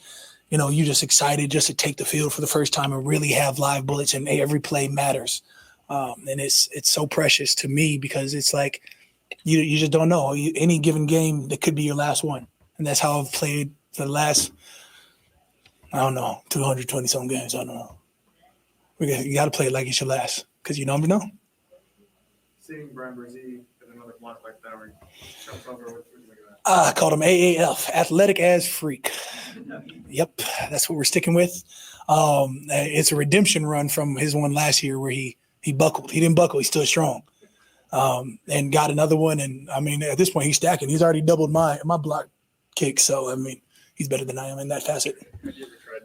you just excited just to take the field for the first time and really have live bullets, and every play matters. And it's so precious to me because it's like you just don't know. Any given game, that could be your last one. And that's how I've played for the last, 220-some games. I don't know. You got to play it like it's your last because you never know. Seeing Brian Brzee in another block like that, where he jumps over, what do you think of that? I called him AAF, athletic as freak. Yep, that's what we're sticking with. It's a redemption run from his one last year where he buckled. He didn't buckle. He stood strong, and got another one. And I mean, at this point, he's stacking. He's already doubled my block kick. So I mean, he's better than I am in that facet. Have you ever tried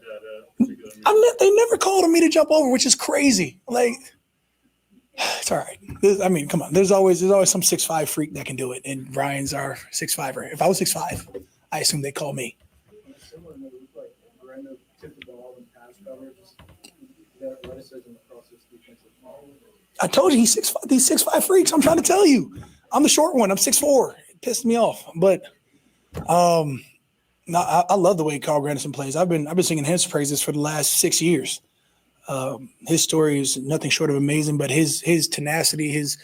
that? They never called on me to jump over, which is crazy. Like, it's all right. Come on. There's always some 6'5" freak that can do it, and Brian's our 6'5"er. If I was 6'5", I assume they call me. I told you he's 6'5". These 6'5" freaks. I'm trying to tell you. I'm the short one. I'm 6'4". It pissed me off, but no, I love the way Carl Granderson plays. I've been singing his praises for the last 6 years. His story is nothing short of amazing, but his tenacity, his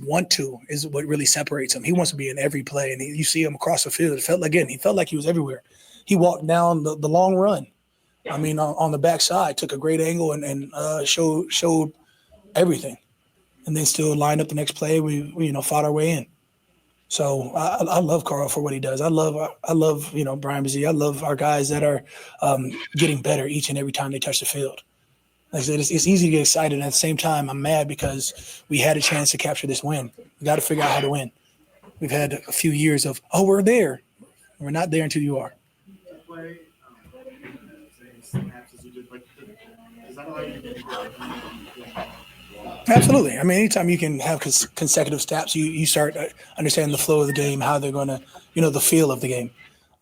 want to is what really separates him. He wants to be in every play, and you see him across the field. He felt like he was everywhere. He walked down the long run. I mean, on the backside, took a great angle and showed everything, and then still lined up the next play. We fought our way in. So I love Carl for what he does. I love Brian Brzee. I love our guys that are getting better each and every time they touch the field. Like I said, it's easy to get excited. And at the same time, I'm mad because we had a chance to capture this win. We got to figure out how to win. We've had a few years of, we're there. We're not there until you are. Play, snaps as you did, does that allow you to get Absolutely. I mean, anytime you can have consecutive snaps, you start understanding the flow of the game, how they're going to, the feel of the game.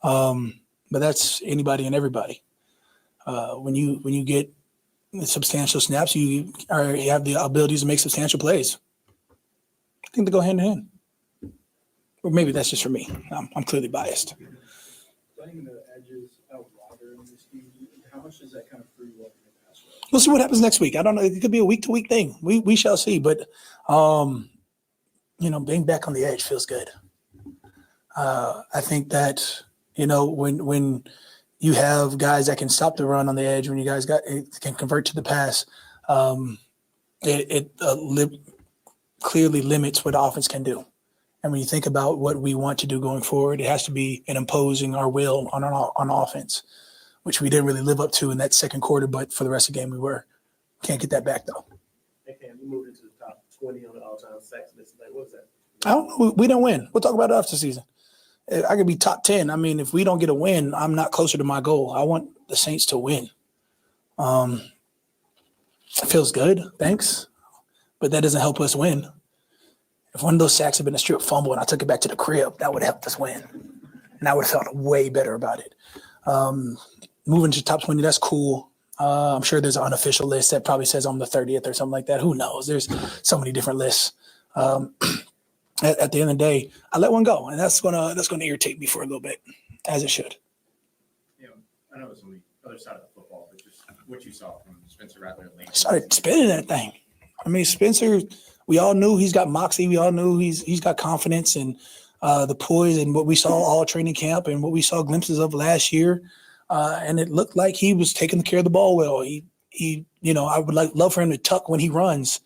But that's anybody and everybody. When you get substantial snaps, you have the abilities to make substantial plays. I think they go hand in hand. Or maybe that's just for me. I'm clearly biased. Playing the edges out wider in this game, how much does that kind of free you up? We'll see what happens next week. I don't know. It could be a week-to-week thing. We shall see. But, being back on the edge feels good. I think that, when you have guys that can stop the run on the edge, when you guys can convert to the pass, it clearly limits what the offense can do. And when you think about what we want to do going forward, it has to be in imposing our will on offense, which we didn't really live up to in that second quarter, but for the rest of the game we were. Can't get that back, though. Hey, Cam, you moved into the top 20 on the all-time sacks list. What was that? I don't know. We didn't win. We'll talk about it after the season. I could be top 10. I mean, if we don't get a win, I'm not closer to my goal. I want the Saints to win. It feels good, thanks, but that doesn't help us win. If one of those sacks had been a strip fumble and I took it back to the crib, that would have helped us win. And I would have felt way better about it. Moving to top 20, that's cool. I'm sure there's an unofficial list that probably says I'm the 30th or something like that. Who knows? There's so many different lists. At the end of the day, I let one go, and that's gonna irritate me for a little bit, as it should. I know it's on the other side of the football, but just what you saw from Spencer Rattler. Started spinning that thing. I mean, Spencer, we all knew he's got moxie. We all knew he's got confidence and the poise, and what we saw all training camp and what we saw glimpses of last year. And it looked like he was taking care of the ball well. He I would love for him to tuck when he runs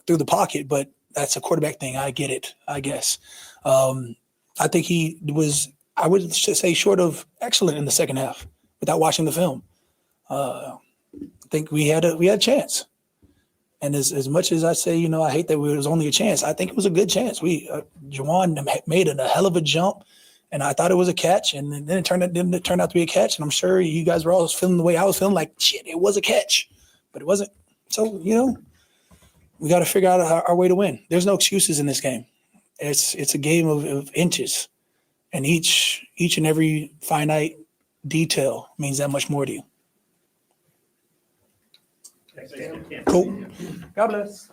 through the pocket, but that's a quarterback thing. I get it, I guess. I think he was, I would say, short of excellent in the second half without watching the film. I think we had a chance. And as much as I say, I hate that it was only a chance, I think it was a good chance. Juwan made a hell of a jump, and I thought it was a catch, and then it turned out to be a catch. And I'm sure you guys were all feeling the way I was feeling, like, shit, it was a catch, but it wasn't. So, we got to figure out our way to win. There's no excuses in this game. It's a game of inches, and each and every finite detail means that much more to you. Thanks, Cam. Cool. God bless.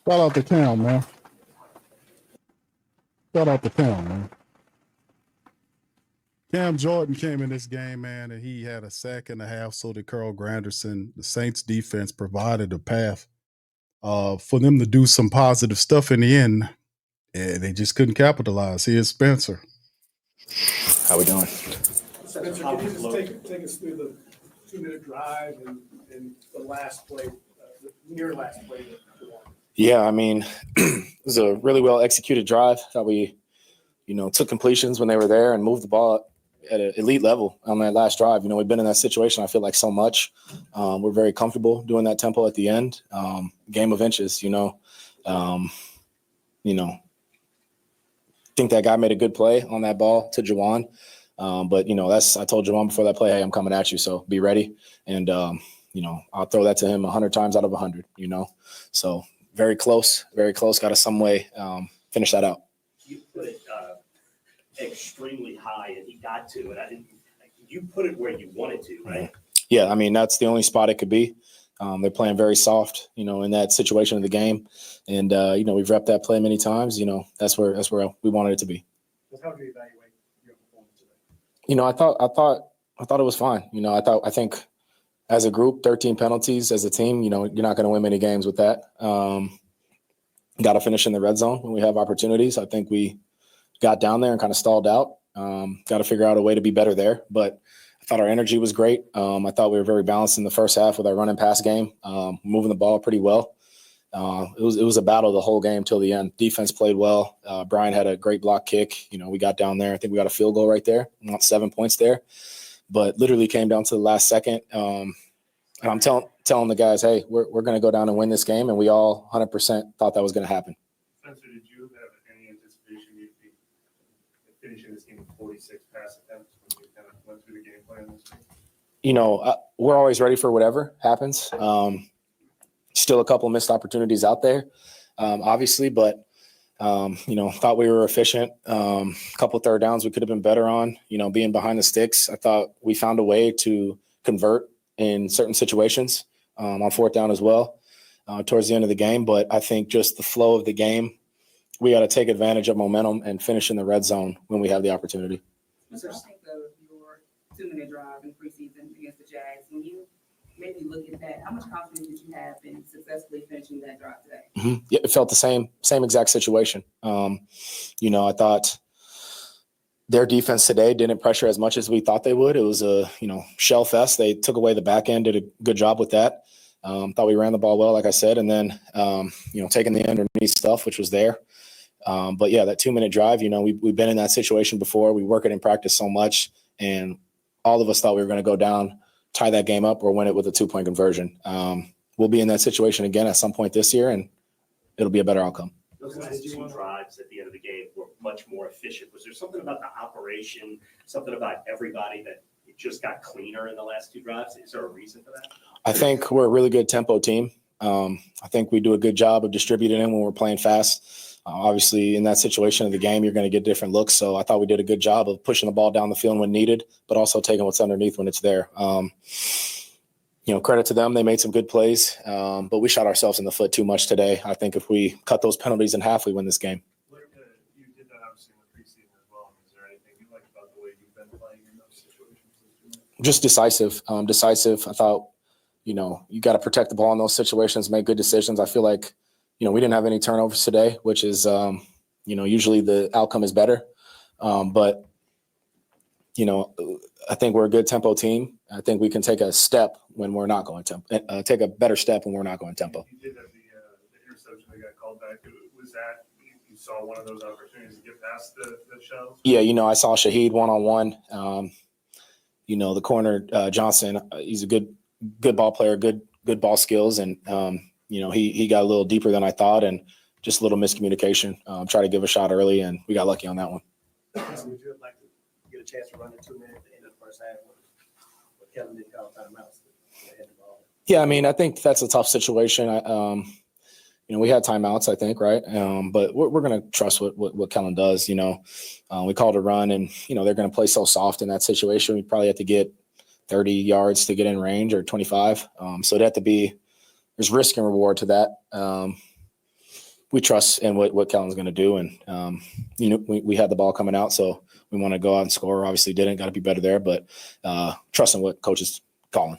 Shout out to Cam, man. Shout out to Cam, man. Cam Jordan came in this game, man, and he had a sack and a half. So did Carl Granderson. The Saints defense provided a path for them to do some positive stuff in the end, and they just couldn't capitalize. Here's Spencer. How we doing? Spencer, can you just take us through the 2-minute drive and the last play, the near last play that won? Yeah, I mean, it was a really well executed drive. Thought we, took completions when they were there and moved the ball at an elite level on that last drive. We've been in that situation, I feel like, so much. We're very comfortable doing that tempo at the end. Game of inches, think that guy made a good play on that ball to Juwan. But I told Juwan before that play, hey, I'm coming at you, so be ready. And I'll throw that to him 100 times out of 100. So very close. Got to some way finish that out. You put it extremely high, and he got to it. You put it where you wanted to, right? Yeah, I mean, that's the only spot it could be. They're playing very soft, in that situation of the game. And, we've repped that play many times. That's where we wanted it to be. How do you evaluate your performance today? I thought it was fine. I think as a group, 13 penalties as a team, you're not going to win many games with that. Got to finish in the red zone when we have opportunities. I think we got down there and kind of stalled out. Got to figure out a way to be better there. But I thought our energy was great. I thought we were very balanced in the first half with our run and pass game, moving the ball pretty well. It was a battle the whole game till the end. Defense played well. Brian had a great block kick. We got down there. I think we got a field goal right there. Not 7 points there, but literally came down to the last second. And I'm telling the guys, hey, we're going to go down and win this game, and we all 100% thought that was going to happen. Spencer, did you have any anticipation you'd be finishing this game with 46 pass attempts when you kind of went through the game plan this week? We're always ready for whatever happens. Still a couple missed opportunities out there, obviously, but, thought we were efficient. A couple third downs we could have been better on, being behind the sticks. I thought we found a way to convert in certain situations on fourth down as well towards the end of the game. But I think just the flow of the game, we got to take advantage of momentum and finish in the red zone when we have the opportunity. Mr. I think of your 2-minute drive in preseason against the Jags. When you maybe look at that, how much confidence did you have in successfully finishing that drive today? Mm-hmm. Yeah, it felt the same exact situation. I thought their defense today didn't pressure as much as we thought they would. It was a, shell fest. They took away the back end, did a good job with that. Thought we ran the ball well, like I said, and then, taking the underneath stuff, which was there. But yeah, that 2-minute drive, we've been in that situation before. We work it in practice so much, and all of us thought we were going to go down, tie that game up, or win it with a 2-point conversion. We'll be in that situation again at some point this year, and it'll be a better outcome. Those last 2 drives at the end of the game were much more efficient. Was there something about the operation, something about everybody that it just got cleaner in the last 2 drives? Is there a reason for that? I think we're a really good tempo team. I think we do a good job of distributing it when we're playing fast. Obviously, in that situation of the game, you're going to get different looks. So I thought we did a good job of pushing the ball down the field when needed, but also taking what's underneath when it's there. Credit to them. They made some good plays, but we shot ourselves in the foot too much today. I think if we cut those penalties in half, we win this game. You did that obviously in the preseason as well. Is there anything you like about the way you've been playing in those situations? Just decisive. I thought, you got to protect the ball in those situations, make good decisions. I feel like, we didn't have any turnovers today, which is, usually the outcome is better. But I think we're a good tempo team. I think we can take a step when we're not going tempo, take a better step when we're not going tempo. You did have the interception that got called back. Was that you saw one of those opportunities to get past the shells? Yeah, I saw Shaheed one-on-one. The corner, Johnson, he's a good ball player, good ball skills. And, he got a little deeper than I thought, and just a little miscommunication. Try to give a shot early, and we got lucky on that one. Would you have liked to get a chance to run in 2 minutes at the end of the first half when Kellen didn't call timeouts? Yeah, I mean, I think that's a tough situation. We had timeouts, I think, right? But we're going to trust what Kellen does. We called a run, and they're going to play so soft in that situation. We probably have to get 30 yards to get in range, or 25. So it'd have to be. There's risk and reward to that. we trust in what Kellen's going to do. And, we had the ball coming out, so we want to go out and score. Obviously didn't, got to be better there, but trust in what coach is calling.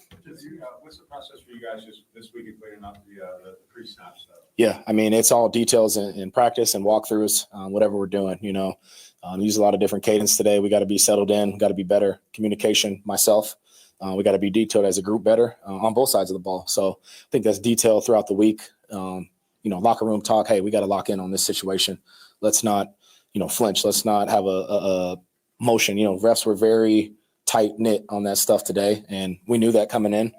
What's the process for you guys this week in cleaning up the pre-snap stuff? Yeah, I mean, it's all details in practice and walkthroughs, whatever we're doing, use a lot of different cadence today. We got to be settled in, got to be better communication myself. We got to be detailed as a group better on both sides of the ball. So I think that's detailed throughout the week. Locker room talk. Hey, we got to lock in on this situation. Let's not, flinch. Let's not have a motion. Refs were very tight knit on that stuff today, and we knew that coming in.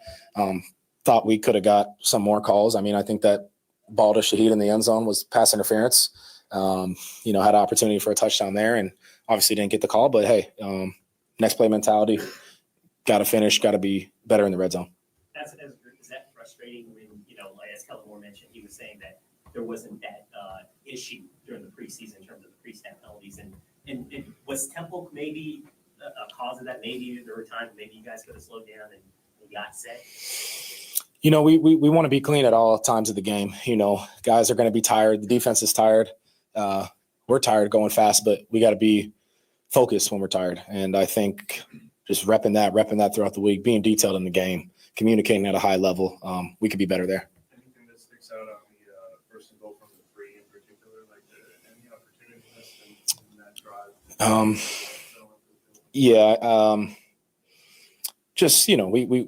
Thought we could have got some more calls. I mean, I think that ball to Shaheed in the end zone was pass interference. Had an opportunity for a touchdown there, and obviously didn't get the call. But hey, next play mentality. Got to finish. Got to be better in the red zone. Is that frustrating when, as Kellen Moore mentioned, he was saying that there wasn't that issue during the preseason in terms of the pre-snap penalties, and was Temple maybe a cause of that? Maybe there were times maybe you guys could have slowed down and got set. We want to be clean at all times of the game. Guys are going to be tired. The defense is tired. We're tired going fast, but we got to be focused when we're tired. And I think just repping that throughout the week, being detailed in the game, communicating at a high level, we could be better there. Anything that sticks out on the first and goal from the three in particular, like any opportunities in that drive?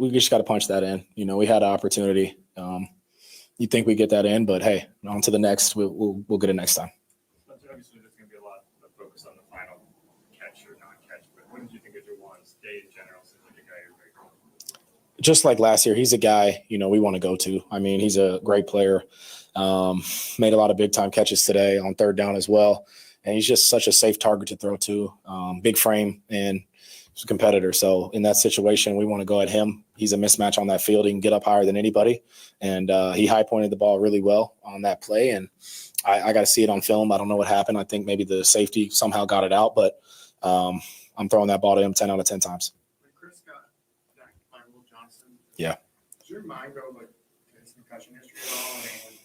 We just got to punch that in. We had an opportunity. You think we get that in, but hey, on to the next. We'll get it next time. Obviously, there's going to be a lot of focus on the final catch or not catch. But what did you think of Juwan's day in general? Seems like a guy you're very comfortable with. Just like last year, he's a guy we want to go to. I mean, he's a great player. Made a lot of big time catches today on third down as well, and he's just such a safe target to throw to. Big frame and he's a competitor. So in that situation, we want to go at him. He's a mismatch on that field. He can get up higher than anybody, and he high pointed the ball really well on that play. And I got to see it on film. I don't know what happened. I think maybe the safety somehow got it out, but I'm throwing that ball to him 10 out of 10 times. When Chris got that by Will Johnson, yeah. Does your mind go like his concussion history at all? And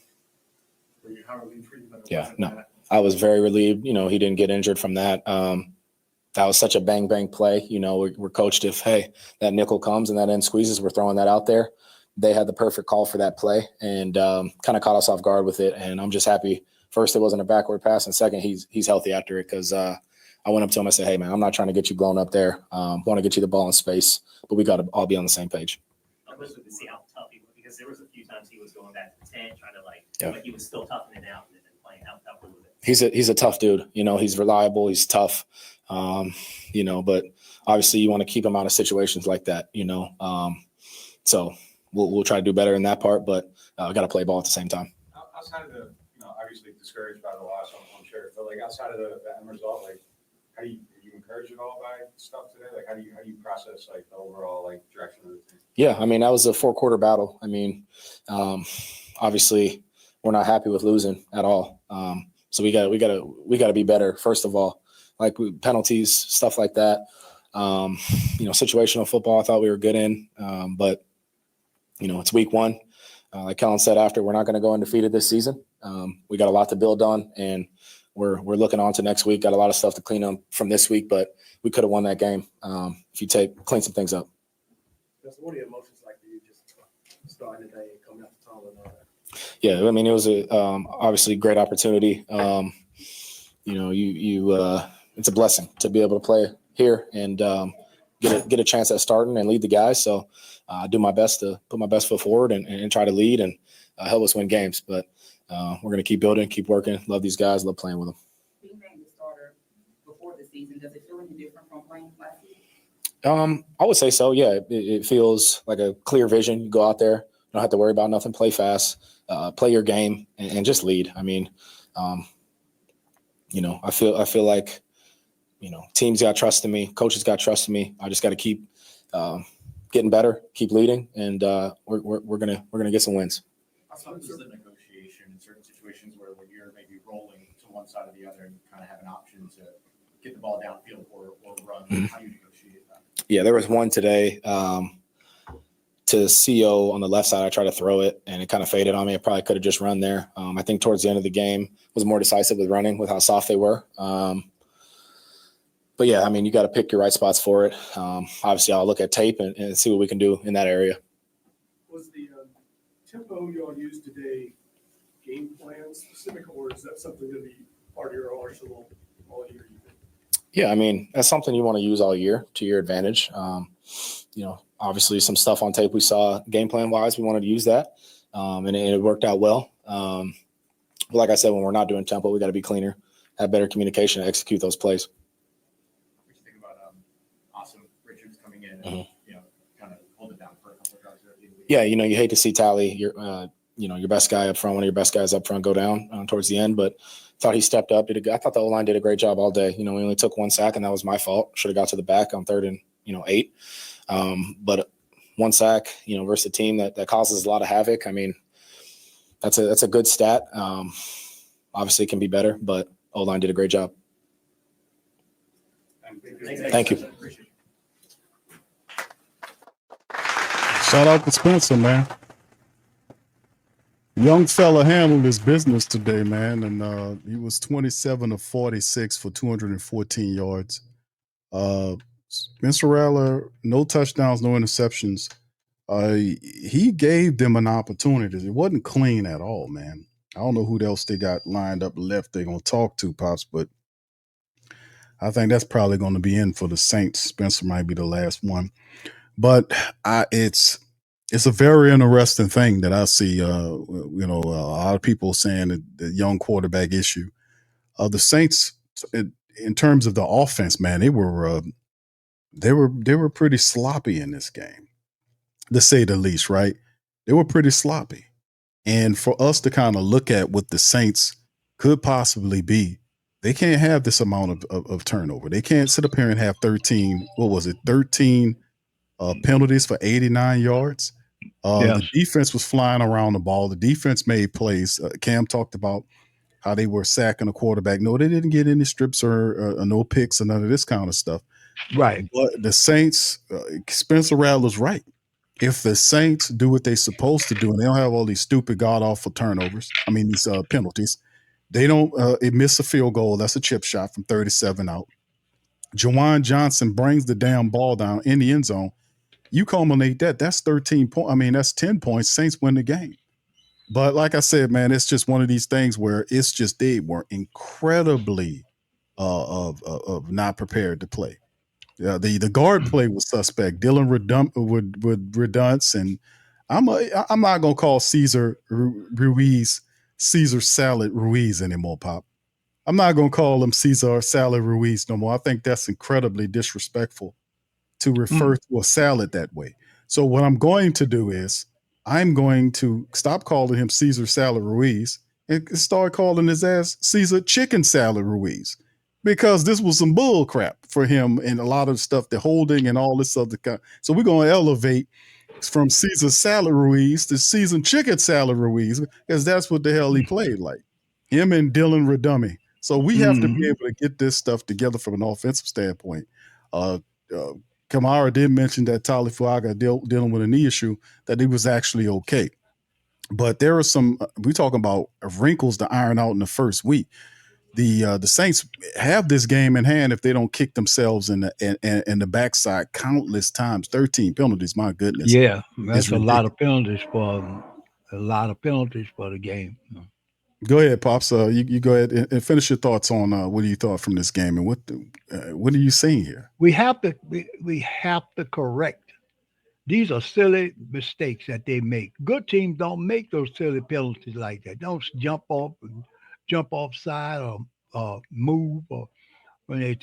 were you how relieved for you that it wasn't that? I was very relieved. He didn't get injured from that. That was such a bang bang play. We're coached if that nickel comes and that end squeezes, we're throwing that out there. They had the perfect call for that play and kind of caught us off guard with it. And I'm just happy. First, it wasn't a backward pass, and second, he's healthy after it because I went up to him. I said, "Hey, man, I'm not trying to get you blown up there. Want to get you the ball in space, but we got to all be on the same page." I wish we could see how tough he was because there was a few times he was going back to the 10, trying to like he was still toughing it out and then playing how tough was it. He's a tough dude. He's reliable. He's tough. But obviously you want to keep him out of situations like that. So we'll try to do better in that part, but got to play ball at the same time. Outside of the, obviously discouraged by the loss, I'm sure, but like outside of the end result, like how do you encouraged at all by stuff today? Like how do you process like the overall like direction of the team? Yeah, I mean that was a 4-quarter battle. I mean, obviously we're not happy with losing at all. So we got to be better first of all. Like penalties, stuff like that. Situational football, I thought we were good in, but it's week 1. Like Kellen said, after we're not going to go undefeated this season. We got a lot to build on, and we're looking on to next week. Got a lot of stuff to clean up from this week, but we could have won that game if you clean some things up. What are your emotions like for you just starting the day and coming out to Tom and all that? Yeah, I mean it was a obviously great opportunity. It's a blessing to be able to play here and get a chance at starting and lead the guys. So I do my best to put my best foot forward and try to lead and help us win games. But we're going to keep building, keep working. Love these guys. Love playing with them. Being named the starter before the season, does it feel any different from playing last season? I would say so. Yeah, it feels like a clear vision. You go out there, don't have to worry about nothing. Play fast, play your game, and just lead. I mean, I feel like. Teams got trust in me, coaches got trust in me. I just got to keep getting better, keep leading, and we're gonna get some wins. How is the negotiation in certain situations where when you're maybe rolling to one side or the other and you kind of have an option to get the ball downfield or run? How do you negotiate that? Yeah, there was one today. to CO on the left side, I tried to throw it, and it kind of faded on me. I probably could have just run there. I think towards the end of the game was more decisive with running, with how soft they were. But, yeah, I mean, you got to pick your right spots for it. Obviously, I'll look at tape and see what we can do in that area. Was the tempo you all used today game plan specific, or is that something going to be part of your arsenal all year? Yeah, I mean, that's something you want to use all year to your advantage. Obviously some stuff on tape we saw game plan wise, we wanted to use that. And it worked out well. But like I said, when we're not doing tempo, we got to be cleaner, have better communication, and execute those plays. What do you think about Austin Richards coming in and, kind of hold it down for a couple of drives there? Yeah, you hate to see Tally, your best guy up front, one of your best guys up front go down towards the end, but thought he stepped up. I thought the O-line did a great job all day. We only took 1 sack, and that was my fault. Should have got to the back on 3rd and 8. But 1 sack, versus a team that causes a lot of havoc. I mean, that's a good stat. Obviously it can be better, but O-line did a great job. Thank you. Shout out to Spencer, man. Young fella handled his business today, man, and he was 27 of 46 for 214 yards. Spencer Rattler, no touchdowns, no interceptions. He gave them an opportunity. It wasn't clean at all, man. I don't know who else they got lined up left they're going to talk to, Pops, but I think that's probably going to be in for the Saints. Spencer might be the last one. But it's a very interesting thing that I see, a lot of people saying that the young quarterback issue. The Saints, in terms of the offense, man, they were pretty sloppy in this game, to say the least, right? They were pretty sloppy. And for us to kind of look at what the Saints could possibly be, they can't have this amount of turnover. They can't sit up here and have 13 penalties for 89 yards. Yes. The defense was flying around the ball. The defense made plays. Cam talked about how they were sacking a quarterback. No, they didn't get any strips or no picks or none of this kind of stuff. Right. But the Saints, Spencer Rattler's right. If the Saints do what they're supposed to do, and they don't have all these stupid god-awful these penalties, they don't miss a field goal. That's a chip shot from 37 out. Juwan Johnson brings the damn ball down in the end zone. You culminate that's 13 points. That's 10 points. Saints win the game. But like I said, man, it's just one of these things where it's just they were incredibly of not prepared to play. The guard play was suspect. Dylan Redunce, and I'm not gonna call Cesar Ruiz Caesar Salad Ruiz anymore, Pop. I'm not gonna call him Cesar Salad Ruiz no more. I think that's incredibly disrespectful to refer to a salad that way. So what I'm going to do is I'm going to stop calling him Caesar Salad Ruiz and start calling his ass Caesar Chicken Salad Ruiz, because this was some bull crap for him and a lot of stuff, the holding and all this other kind. So we're going to elevate from Caesar Salad Ruiz to Caesar Chicken Salad Ruiz, because that's what the hell he played like. Him and Dylan Redummy. So we have to be able to get this stuff together from an offensive standpoint. Kamara did mention that Talifuaga dealing with a knee issue, that he was actually okay. But there are some, we're talking about wrinkles to iron out in the first week. The Saints have this game in hand if they don't kick themselves in the backside countless times. 13 penalties, my goodness. Yeah, that's a lot of penalties for the game. Go ahead, Pops. You go ahead and finish your thoughts on what you thought from this game and what are you seeing here? We have to correct. These are silly mistakes that they make. Good teams don't make those silly penalties like that. Don't jump off side or move, or when they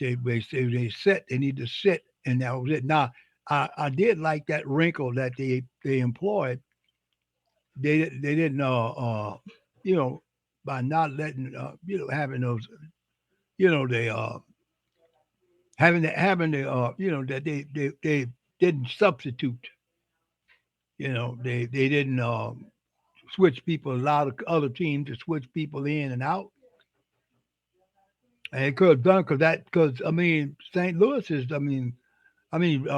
sit, they need to sit, and that was it. Now, I did like that wrinkle that they employed. They didn't by not letting having those that they didn't substitute. They didn't switch people, allow the other team to switch people in and out. And it could have done because St. Louis is, I mean,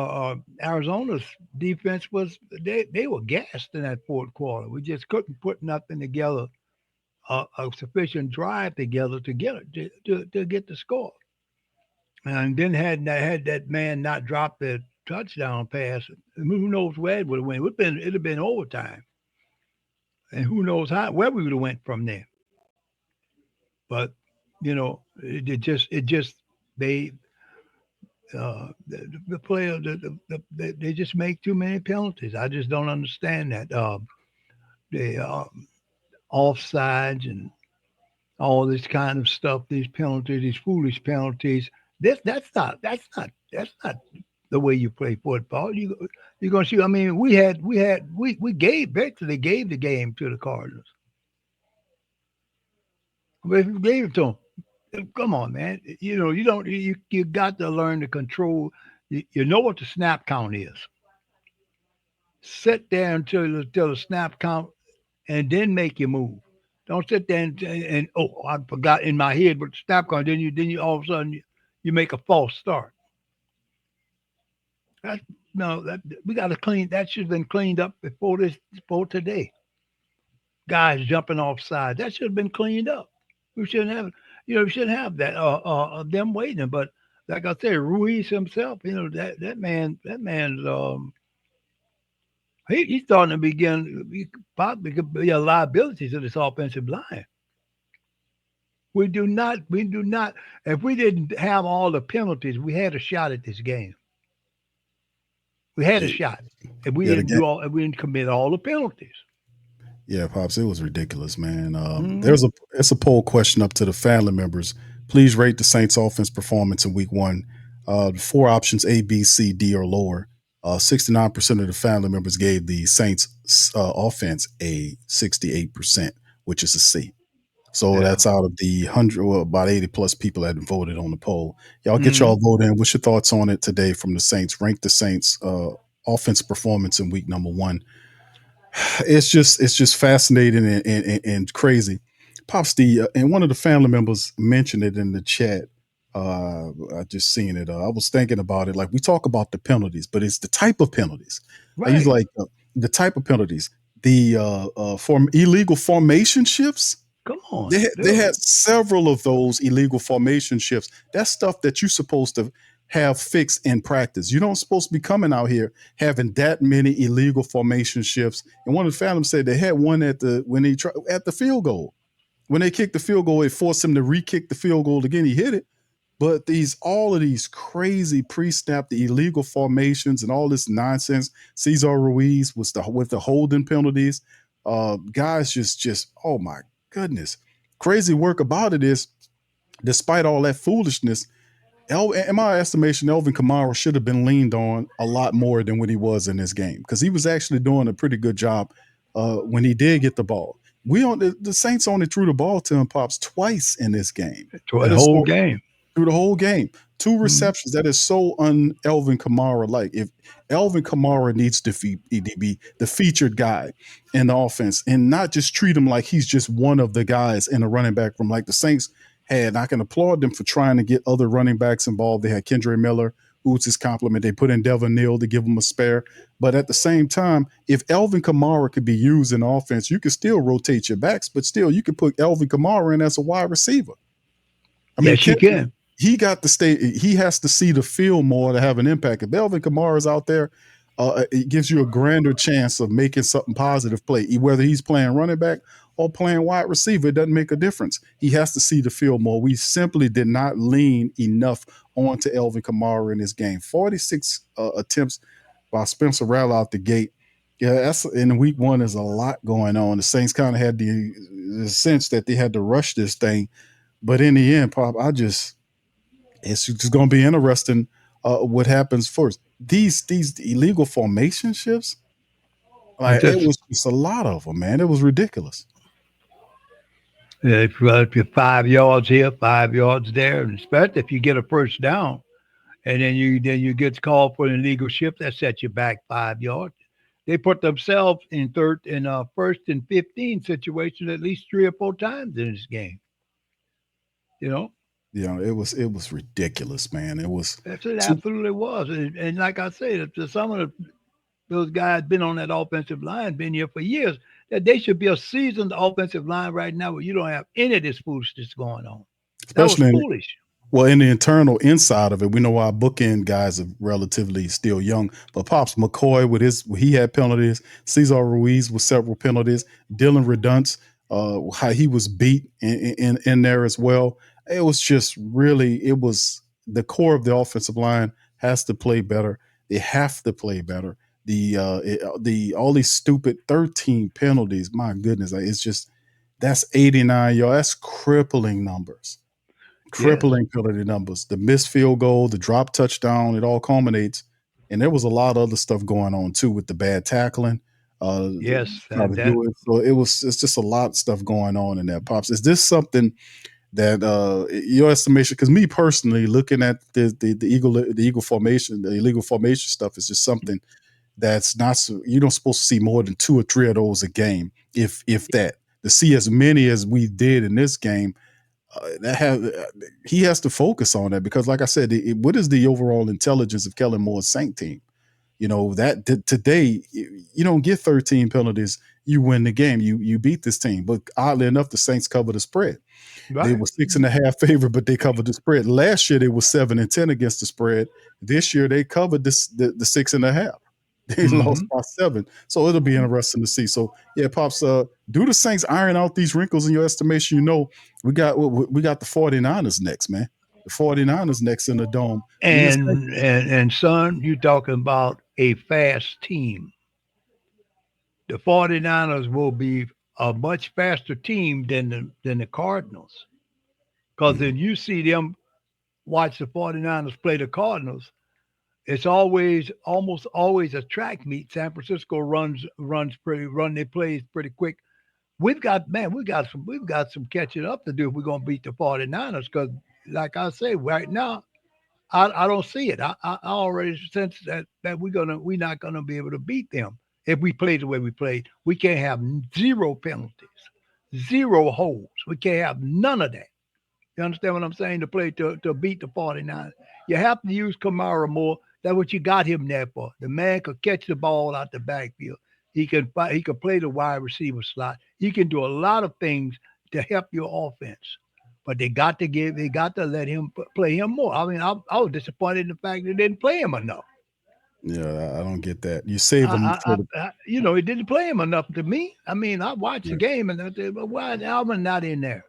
Arizona's defense was they were gassed in that fourth quarter. We just couldn't put nothing together, a sufficient drive together to get it to get the score. And then had that man not dropped the touchdown pass, who knows where it would have went? It'd have been overtime, and who knows where we would have went from there. But it just they the player they just make too many penalties. I just don't understand that. They offsides and all this kind of stuff. These penalties, these foolish penalties. That's not the way you play football. You're gonna see. I mean, we basically gave the game to the Cardinals. We gave it to them. Come on, man. You got to learn to control. You know what the snap count is. Sit there until the snap count, and then make your move. Don't sit there and I forgot in my head what the snap count. Then you all of a sudden you make a false start. We got to clean. That should have been cleaned up before today. Guys jumping offside. That should have been cleaned up. We shouldn't have. We shouldn't have that. Them waiting. But like I said, Ruiz himself. That man's. He's starting to begin. He probably could be a liability to this offensive line. We do not. If we didn't have all the penalties, we had a shot at this game. We had a shot. If we didn't commit all the penalties. Yeah, Pops, it was ridiculous, man. It's a poll question up to the family members. Please rate the Saints offense performance in week 1. 4 options, A, B, C, D, or lower. 69% of the family members gave the Saints offense a 68%, which is a C. So that's out of the 100, about 80 plus people that voted on the poll. Y'all get y'all vote in. What's your thoughts on it today from the Saints? Rank the Saints offense performance in week number 1. It's just fascinating and crazy. Pops, and one of the family members mentioned it in the chat. I just seen it. I was thinking about it. Like, we talk about the penalties, but it's the type of penalties. Right. I use the type of penalties. The illegal formation shifts. Come on. They had several of those illegal formation shifts. That's stuff that you're supposed to have fixed in practice. You don't supposed to be coming out here having that many illegal formation shifts. And one of the family said they had one at the field goal. When they kicked the field goal, it forced him to re-kick the field goal again. He hit it. But all of these crazy pre-snap, the illegal formations and all this nonsense. Cesar Ruiz was with the holding penalties. Guys just oh my goodness. Crazy work about it is, despite all that foolishness, in my estimation, Alvin Kamara should have been leaned on a lot more than what he was in this game, because he was actually doing a pretty good job when he did get the ball. The Saints only threw the ball to him, Pops, twice in this game. Through the whole game. 2 receptions. That is so un-Alvin Kamara-like. If Alvin Kamara needs to be the featured guy in the offense and not just treat him like he's just one of the guys in a running back room like the Saints had. I can applaud them for trying to get other running backs involved. They had Kendre Miller, who was his complement. They put in Devin Neal to give him a spare. But at the same time, if Alvin Kamara could be used in offense, you could still rotate your backs, but still you could put Alvin Kamara in as a wide receiver. Yes, you can. He got to stay. He has to see the field more to have an impact. If Alvin Kamara is out there, it gives you a grander chance of making something positive play. Whether he's playing running back or playing wide receiver, it doesn't make a difference. He has to see the field more. We simply did not lean enough onto Alvin Kamara in this game. 46 attempts by Spencer Rattler out the gate. Yeah, that's in week 1. There's a lot going on. The Saints kind of had the sense that they had to rush this thing, but in the end, Pop, it's just going to be interesting what happens first. These illegal formation shifts, it was just a lot of them, man. It was ridiculous. Yeah, if you're 5 yards here, 5 yards there, and especially if you get a first down, and then you get called for an illegal shift, that sets you back 5 yards. They put themselves in first and 15 situations at least 3 or 4 times in this game. You know, it was ridiculous, man. It was It absolutely was. And like I said, some of those guys been on that offensive line, been here for years, that they should be a seasoned offensive line right now where you don't have any of this foolishness going on. That was especially foolish. well, in the internal inside of it, we know our bookend guys are relatively still young. But Pops McCoy he had penalties. Cesar Ruiz with several penalties. Dylan Redunce, how he was beat in there as well. It was just really, it was the core of the offensive line has to play better. They have to play better. The all these stupid 13 penalties. My goodness, it's just that's 89 yards. That's crippling numbers. Crippling penalty numbers. The missed field goal, the drop touchdown, it all culminates. And there was a lot of other stuff going on too with the bad tackling. Yes, Trying to that do it. So it's just a lot of stuff going on in that, Pops. Is this something that your estimation? Because me personally, looking at the Eagle formation, the illegal formation stuff is just something that's not so you don't supposed to see more than 2 or 3 of those a game, if that. To see as many as we did in this game, he has to focus on that because, like I said, what is the overall intelligence of Kellen Moore's Saint team? You know that today you don't get 13 penalties, you win the game, you beat this team. But oddly enough, the Saints covered the spread. right. They were 6.5 favorite, but they covered the spread. Last year they were 7-10 against the spread. This year they covered the 6.5. They lost by 7. So it'll be interesting to see. So yeah, Pops, do the Saints iron out these wrinkles in your estimation? You know, we got the 49ers next, man. The 49ers next in the dome. And son, you talking about a fast team. The 49ers will be a much faster team than the Cardinals. Because then you see them watch the 49ers play the Cardinals, it's almost always a track meet. San Francisco run their plays pretty quick. We've got some catching up to do if we're gonna beat the 49ers. Because like I say, right now, I don't see it. I already sense that we're not gonna be able to beat them if we play the way we played. We can't have 0 penalties, 0 holds. We can't have none of that. You understand what I'm saying? To play to beat the 49ers. You have to use Kamara more. That's what you got him there for. The man could catch the ball out the backfield. He can play the wide receiver slot. He can do a lot of things to help your offense. But they got to let him play him more. I mean, I was disappointed in the fact they didn't play him enough. Yeah, I don't get that. You save him it didn't play him enough to me. I mean, I watched the game and I said, well, why is Alvin not in there?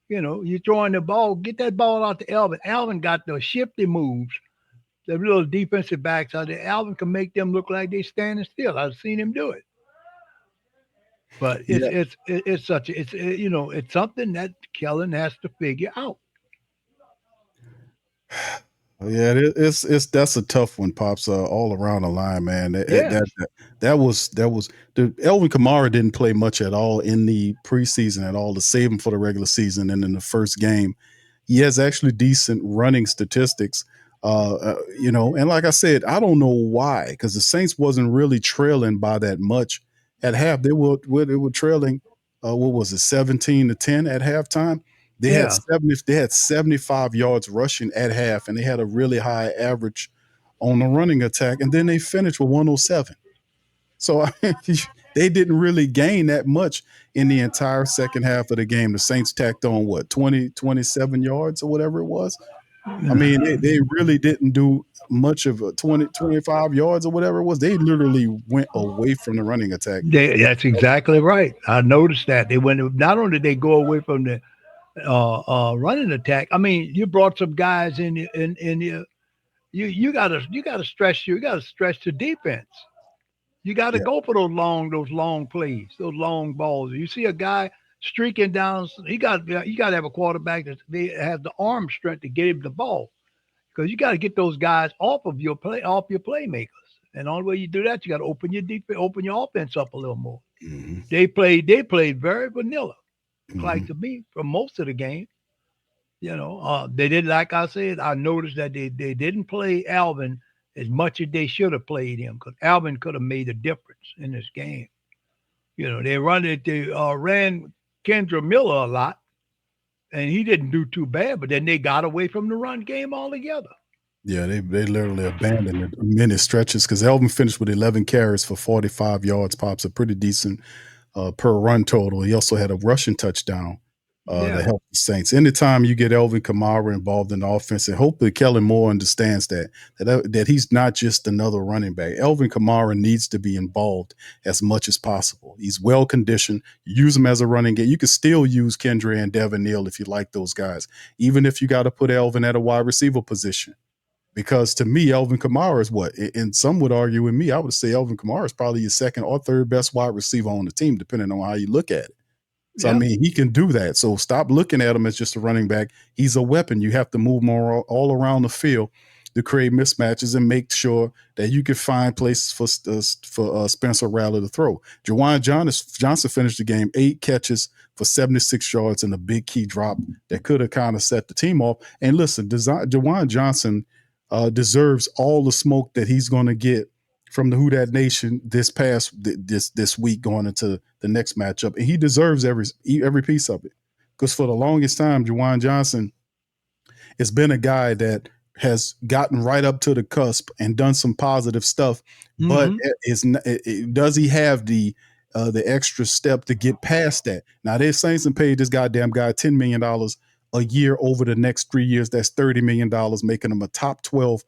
You know, you're throwing the ball, get that ball out to Alvin. Alvin got the shifty moves, the little defensive backs out there. Alvin can make them look like they're standing still. I've seen him do it. But it's something that Kellen has to figure out. Yeah, it's that's a tough one, Pops. All around the line, man. That was the Alvin Kamara didn't play much at all in the preseason at all to save him for the regular season, and in the first game, he has actually decent running statistics. And like I said, I don't know why, because the Saints wasn't really trailing by that much at half. They were trailing. What was it, 17-10 at halftime? They had 75 yards rushing at half, and they had a really high average on the running attack, and then they finished with 107. So they didn't really gain that much in the entire second half of the game. The Saints tacked on 27 yards or whatever it was. I mean, they really didn't do much of 25 yards or whatever it was. They literally went away from the running attack. That's exactly right. I noticed that they went. Not only did they go away from the running attack. I mean, you brought some guys in you gotta stretch the defense. You gotta go for those long plays, those long balls. You see a guy streaking down, you gotta have a quarterback that has the arm strength to get him the ball. Because you gotta get those guys off your playmakers. And the only way you do that, you gotta open your offense up a little more. Mm-hmm. They played very vanilla. Like to me, for most of the game, they did. Like I said, I noticed that they didn't play Alvin as much as they should have played him, because Alvin could have made a difference in this game. They ran Kendra Miller a lot, and he didn't do too bad. But then they got away from the run game altogether. Yeah, they literally abandoned it many stretches because Elvin finished with 11 carries for 45 yards, Pops, a pretty decent per run total. He also had a rushing touchdown to help the Saints. Anytime you get Alvin Kamara involved in the offense, and hopefully Kellen Moore understands that he's not just another running back. Alvin Kamara needs to be involved as much as possible. He's well conditioned. Use him as a running game. You can still use Kendra and Devin Neal if you like those guys, even if you got to put Alvin at a wide receiver position. Because to me, Alvin Kamara is what, and some would argue with me, I would say Alvin Kamara is probably your second or third best wide receiver on the team, depending on how you look at it. So, I mean, he can do that. So stop looking at him as just a running back. He's a weapon. You have to move more all around the field to create mismatches and make sure that you can find places for Spencer Rattler to throw. Juwan Johnson finished the game 8 catches for 76 yards and a big key drop that could have kind of set the team off. And listen, Juwan Johnson deserves all the smoke that he's going to get from the Who Dat Nation this week going into the next matchup, and he deserves every piece of it. Because for the longest time, Juwan Johnson has been a guy that has gotten right up to the cusp and done some positive stuff, but does he have the extra step to get past that? Now, they're Saints and paid this goddamn guy $10 million a year over the next 3 years. That's $30 million, making him a top 12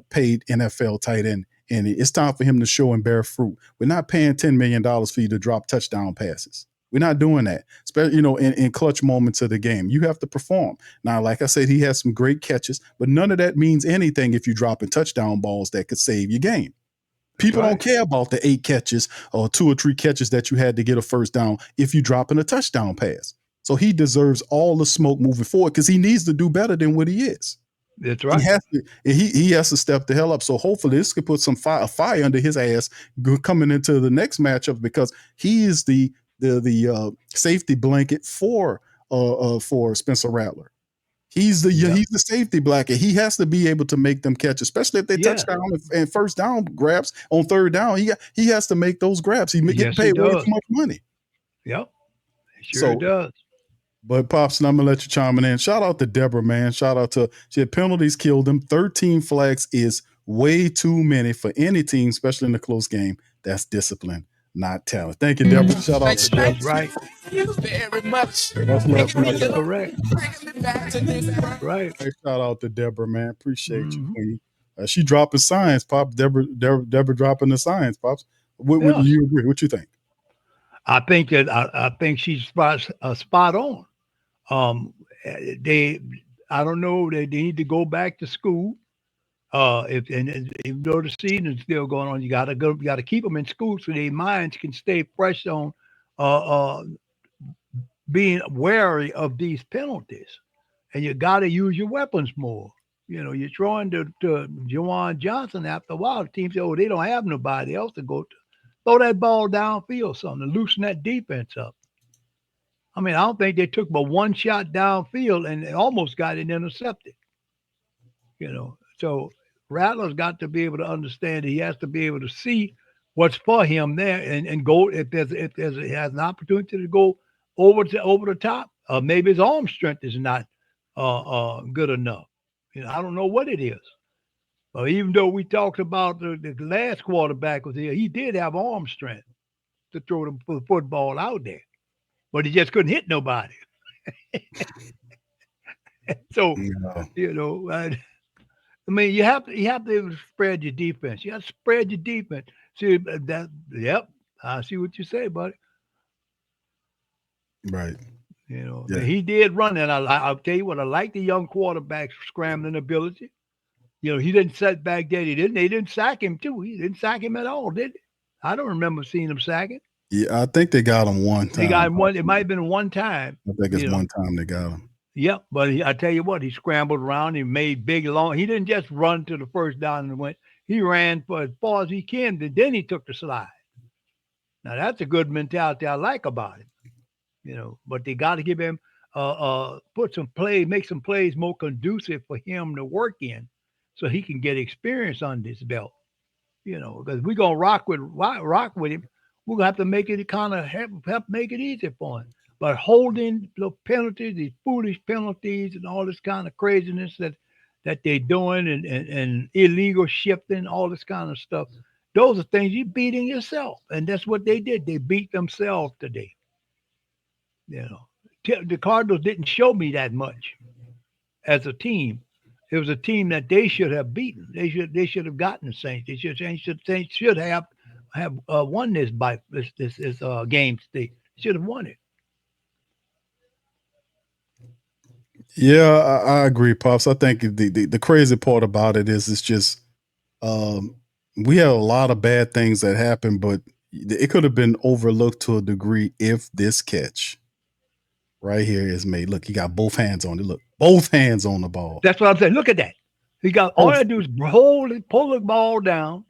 paid NFL tight end. And it's time for him to show and bear fruit. We're not paying $10 million for you to drop touchdown passes. We're not doing that, especially, in clutch moments of the game. You have to perform. Now, like I said, he has some great catches, but none of that means anything if you're dropping touchdown balls that could save your game. People don't care about the 8 catches or 2 or 3 catches that you had to get a first down if you're dropping a touchdown pass. So he deserves all the smoke moving forward because he needs to do better than what he is. That's right. He has to step the hell up. So hopefully this could put some fire under his ass coming into the next matchup, because he is the safety blanket for Spencer Rattler. He's the safety blanket. He has to be able to make them catch, especially if they touchdown and first down grabs on third down. He has to make those grabs. He gets paid way too much money. Yep, sure does. But Pops, and I'm gonna let you chime in. Shout out to Deborah, man. Shout out to she had penalties killed him. 13 flags is way too many for any team, especially in a close game. That's discipline, not talent. Thank you, Deborah. Shout out to Deborah. Right. Thank you very much. That's correct. Right. Hey, shout out to Deborah, man. Appreciate you, Queen. She dropping science, Pops. Deborah dropping the science, Pops. What do you agree? What you think? I think that I think she's spot on. I don't know, they need to go back to school. Even though the season is still going on, you gotta keep them in school so their minds can stay fresh on being wary of these penalties. And you gotta use your weapons more. You're throwing to Juwan Johnson after a while. The team says, they don't have nobody else to go to. Throw that ball downfield, something to loosen that defense up. I mean, I don't think they took but one shot downfield and they almost got it intercepted. So Rattler's got to be able to understand that he has to be able to see what's for him there and go if he has an opportunity to go over the top. Maybe his arm strength is not good enough. I don't know what it is. Even though we talked about the last quarterback was here, he did have arm strength to throw the football out there, but he just couldn't hit nobody. So, I mean, you have to spread your defense. You have to spread your defense. See that? Yep, I see what you say, buddy. Right. He did run, and I'll tell you what, I like the young quarterback's scrambling ability. He didn't set back there. They didn't sack him too. He didn't sack him at all, did they? I don't remember seeing him sacking. Yeah, I think they got him one time. They got him one. It might have been one time. I think it's one time they got him. Yep, but I tell you what, he scrambled around. He made big, long. He didn't just run to the first down and went. He ran for as far as he can, and then he took the slide. Now that's a good mentality I like about him. But they got to give him make some plays more conducive for him to work in, so he can get experience on this belt. Because we're gonna rock with him. We're gonna have to make it kind of help make it easy for him. But holding the penalties, these foolish penalties, and all this kind of craziness that they're doing, and illegal shifting, all this kind of stuff. Those are things you're beating yourself, and that's what they did. They beat themselves today. The Cardinals didn't show me that much as a team. It was a team that they should have beaten. They should have gotten the Saints. Saints should have won this game. They should have won it. Yeah, I agree, Pops. I think the crazy part about it is it's just we had a lot of bad things that happened, but it could have been overlooked to a degree if this catch right here is made. Look, he got both hands on it. Look, both hands on the ball. That's what I'm saying. Look at that. He got all I do is pull the ball down,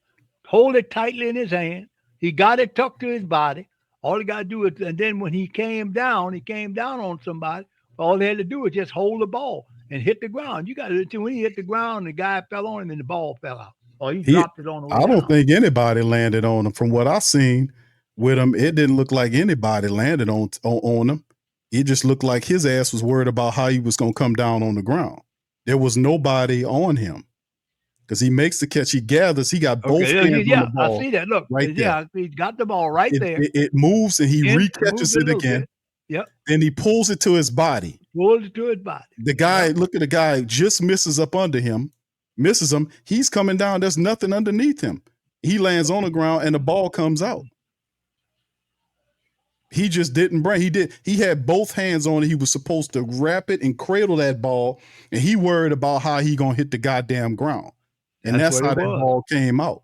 hold it tightly in his hand. He got it tucked to his body. All he got to do is, and then when he came down on somebody. All they had to do was just hold the ball and hit the ground. You got to when he hit the ground, the guy fell on him and the ball fell out. Or he dropped it on the way I don't down. think anybody landed on him. From what I seen with him, it didn't look like anybody landed on him. It just looked like his ass was worried about how he was going to come down on the ground. There was nobody on him because he makes the catch. He gathers. He got both hands on the ball. I see that. Look, right there. He got the ball right there. It moves and he re-catches it again. Yep. Then he pulls it to his body. The guy, look at the guy, just misses up under him, misses him. He's coming down. There's nothing underneath him. He lands on the ground and the ball comes out. He just didn't bring. He had both hands on it. He was supposed to wrap it and cradle that ball, and he worried about how he gonna hit the goddamn ground. And that's how that ball came out.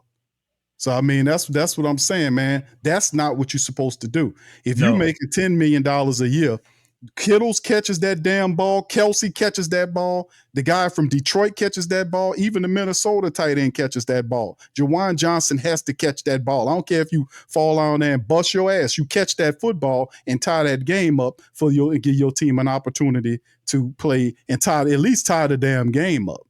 So I mean, that's what I'm saying, man. That's not what you're supposed to do. If you make $10 million a year, Kittles catches that damn ball, Kelsey catches that ball, the guy from Detroit catches that ball, even the Minnesota tight end catches that ball. Jawan Johnson has to catch that ball. I don't care if you fall on there and bust your ass. You catch that football and tie that game up and give your team an opportunity to play and at least tie the damn game up.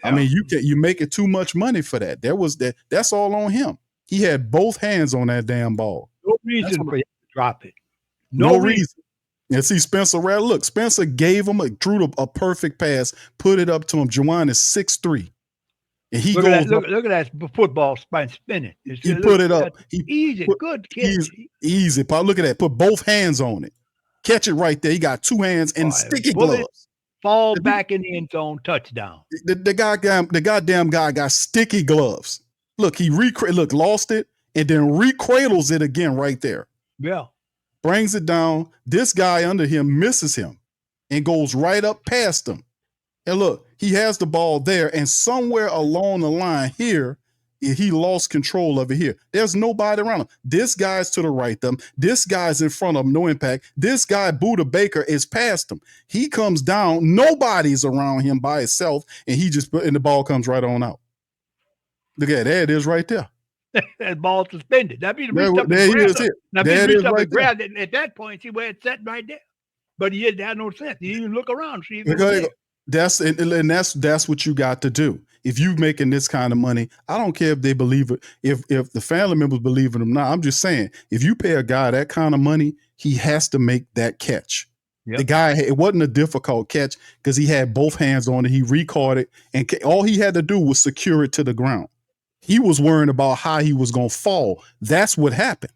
I mean, you make it too much money for that. That's all on him. He had both hands on that damn ball. No reason for him to drop it. No reason. And see Spencer Rattler. Look, Spencer gave him drew a perfect pass, put it up to him. Juwan is 6'3". And he look at that football spinning. He put it up. Good catch. Easy. Look at that. Put both hands on it. Catch it right there. He got two hands and sticky gloves. Fall back in the end zone, touchdown. The goddamn guy got sticky gloves. Look, he lost it and then recradles it again right there. Yeah. Brings it down. This guy under him misses him and goes right up past him. And look, he has the ball there, and somewhere along the line here, he lost control of it here. There's nobody around him. This guy's to the right of them. This guy's in front of him, no impact. This guy, Buda Baker, is past him. He comes down. Nobody's around him by himself, and the ball comes right on out. Look at that. There it is right there. That ball suspended. That means there he is here. There it is right there. At that point, see where it's set right there. But he had no sense. He didn't even look around. See that's what you got to do. If you making this kind of money, I don't care if they believe it, if the family members believe in him now. I'm just saying, if you pay a guy that kind of money, he has to make that catch. Yep. The guy, it wasn't a difficult catch because he had both hands on it. He recaught it, and all he had to do was secure it to the ground. He was worrying about how he was going to fall. That's what happened.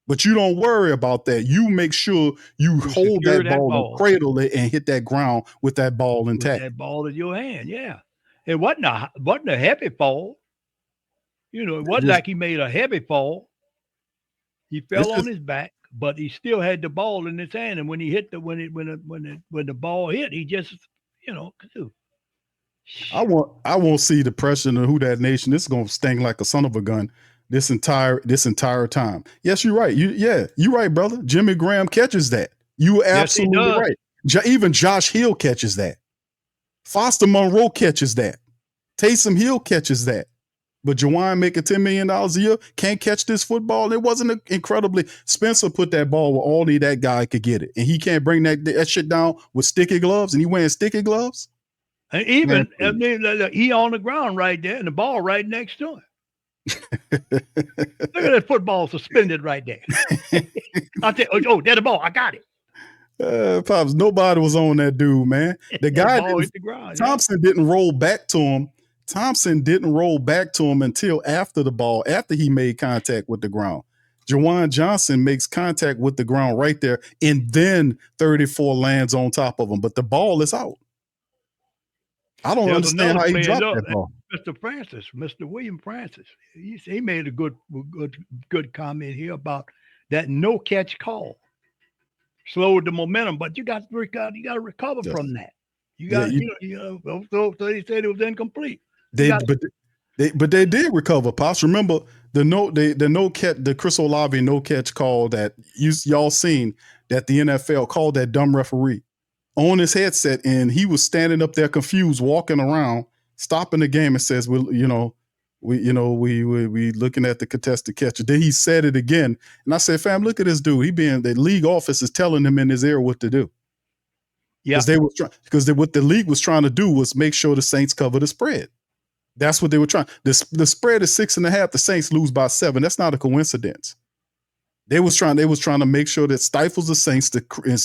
But you don't worry about that. You make sure you hold that ball, cradle it, and hit that ground with that ball intact. With that ball in your hand, yeah. It wasn't a heavy fall. You know, it wasn't like he made a heavy fall. He fell on his back, but he still had the ball in his hand. And when he hit when the ball hit, he just, I won't see the pressure in the Who Dat Nation. This is gonna sting like a son of a gun this entire time. Yes, you're right. You're right, brother. Jimmy Graham catches that. You absolutely right. Even Josh Hill catches that. Foster Monroe catches that. Taysom Hill catches that. But Juwan making $10 million a year can't catch this football. It wasn't incredibly. Spencer put that ball where only that guy could get it, and he can't bring that shit down with sticky gloves. And he wearing sticky gloves. And even he on the ground right there, and the ball right next to him. Look at that football suspended right there. I said, "Oh, there's the ball. I got it." Pops, nobody was on that dude, man. The guy ball hit the ground. Thompson didn't roll back to him. Thompson didn't roll back to him until after the ball, after he made contact with the ground. Jawan Johnson makes contact with the ground right there, and then 34 lands on top of him. But the ball is out. I don't understand how he dropped that ball. Mr. William Francis, he made a good comment here about that no catch call. Slowed the momentum, but you got to recover from that. So they said it was incomplete. But they did recover. Pops, remember the Chris Olave no catch call that y'all seen that the NFL called that dumb referee on his headset, and he was standing up there confused, walking around, stopping the game, and says, we looking at the contested catch. Then he said it again, and I said, fam, look at this dude. The league office is telling him in his ear what to do. Yeah, because what the league was trying to do was make sure the Saints cover the spread. That's what they were trying. The spread is 6.5. The Saints lose by 7. That's not a coincidence. They was trying to make sure that stifles the Saints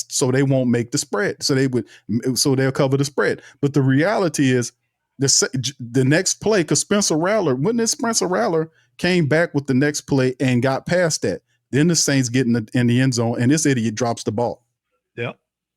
so they won't make the spread. So they'll cover the spread. But the reality is the next play, because Spencer Rattler came back with the next play and got past that. Then the Saints get in the end zone, and this idiot drops the ball. Yeah.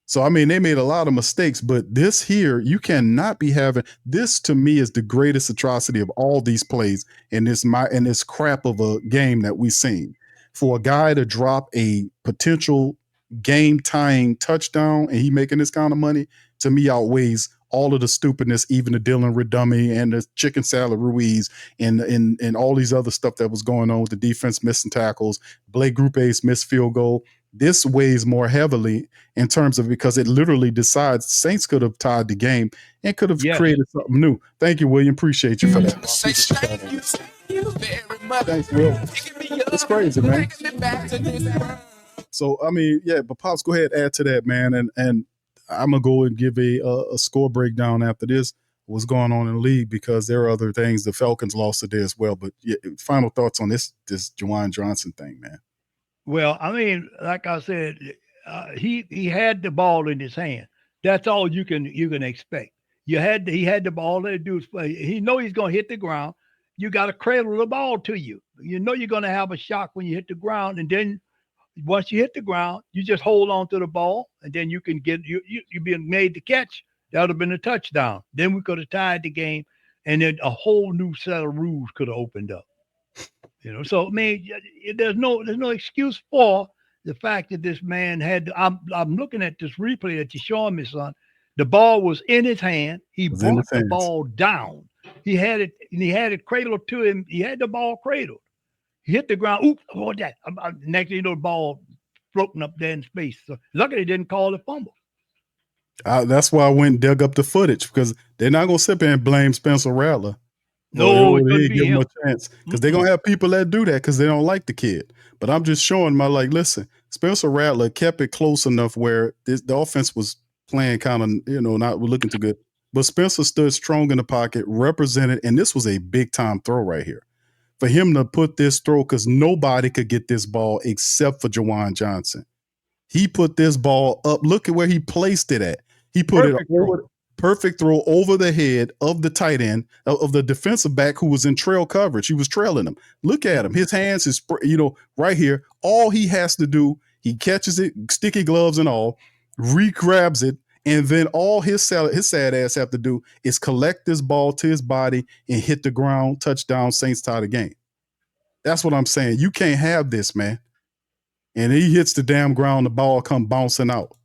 So, I mean, they made a lot of mistakes, but this here, you cannot be having this. To me, is the greatest atrocity of all these plays in this crap of a game that we've seen. For a guy to drop a potential game-tying touchdown and he making this kind of money, to me, outweighs all of the stupidness, even the Dylan Redummy and the Chicken Salad Ruiz and all these other stuff that was going on with the defense missing tackles, Blake Grupe's missed field goal. This weighs more heavily in terms of, because it literally decides the Saints could have tied the game and could have created something new. Thank you, William. Appreciate you for that. Thank you very much. Thanks, Will. It's crazy, man. So, I mean, yeah, but Pops, go ahead, add to that, man. And I'm going to go and give a score breakdown after this, what's going on in the league, because there are other things. The Falcons lost today as well. But yeah, final thoughts on this Jawan Johnson thing, man. Well, I mean, like I said, he had the ball in his hand. That's all you can expect. He had the ball. All they do is play. He know he's going to hit the ground. You got to cradle the ball to you. You know you're going to have a shock when you hit the ground, and then once you hit the ground, you just hold on to the ball, and then you can get you being made the catch. That would have been a touchdown. Then we could have tied the game, and then a whole new set of rules could have opened up. So I mean, there's no excuse for the fact that this man had. I'm looking at this replay that you're showing me, son. The ball was in his hand. He brought the ball down. He had it, and he had it cradled to him. He had the ball cradled. He hit the ground. Oops! Oh, that. Next thing you know, the ball floating up there in space. So luckily, they didn't call the fumble. That's why I went and dug up the footage, because they're not gonna sit there and blame Spencer Rattler. No, they give him a chance, because they're gonna have people that do that because they don't like the kid. But I'm just showing listen, Spencer Rattler kept it close enough where the offense was playing kind of, not looking too good. But Spencer stood strong in the pocket, represented, and this was a big time throw right here. For him to put this throw, because nobody could get this ball except for Jawan Johnson. He put this ball up. Look at where he placed it at. He put perfect throw over the head of the tight end, of the defensive back who was in trail coverage. He was trailing him. Look at him. His hands is, right here. All he has to do, he catches it, sticky gloves and all, re-grabs it, and then all his sad ass have to do is collect this ball to his body and hit the ground, touchdown, Saints tie the game. That's what I'm saying. You can't have this, man. And he hits the damn ground, the ball come bouncing out.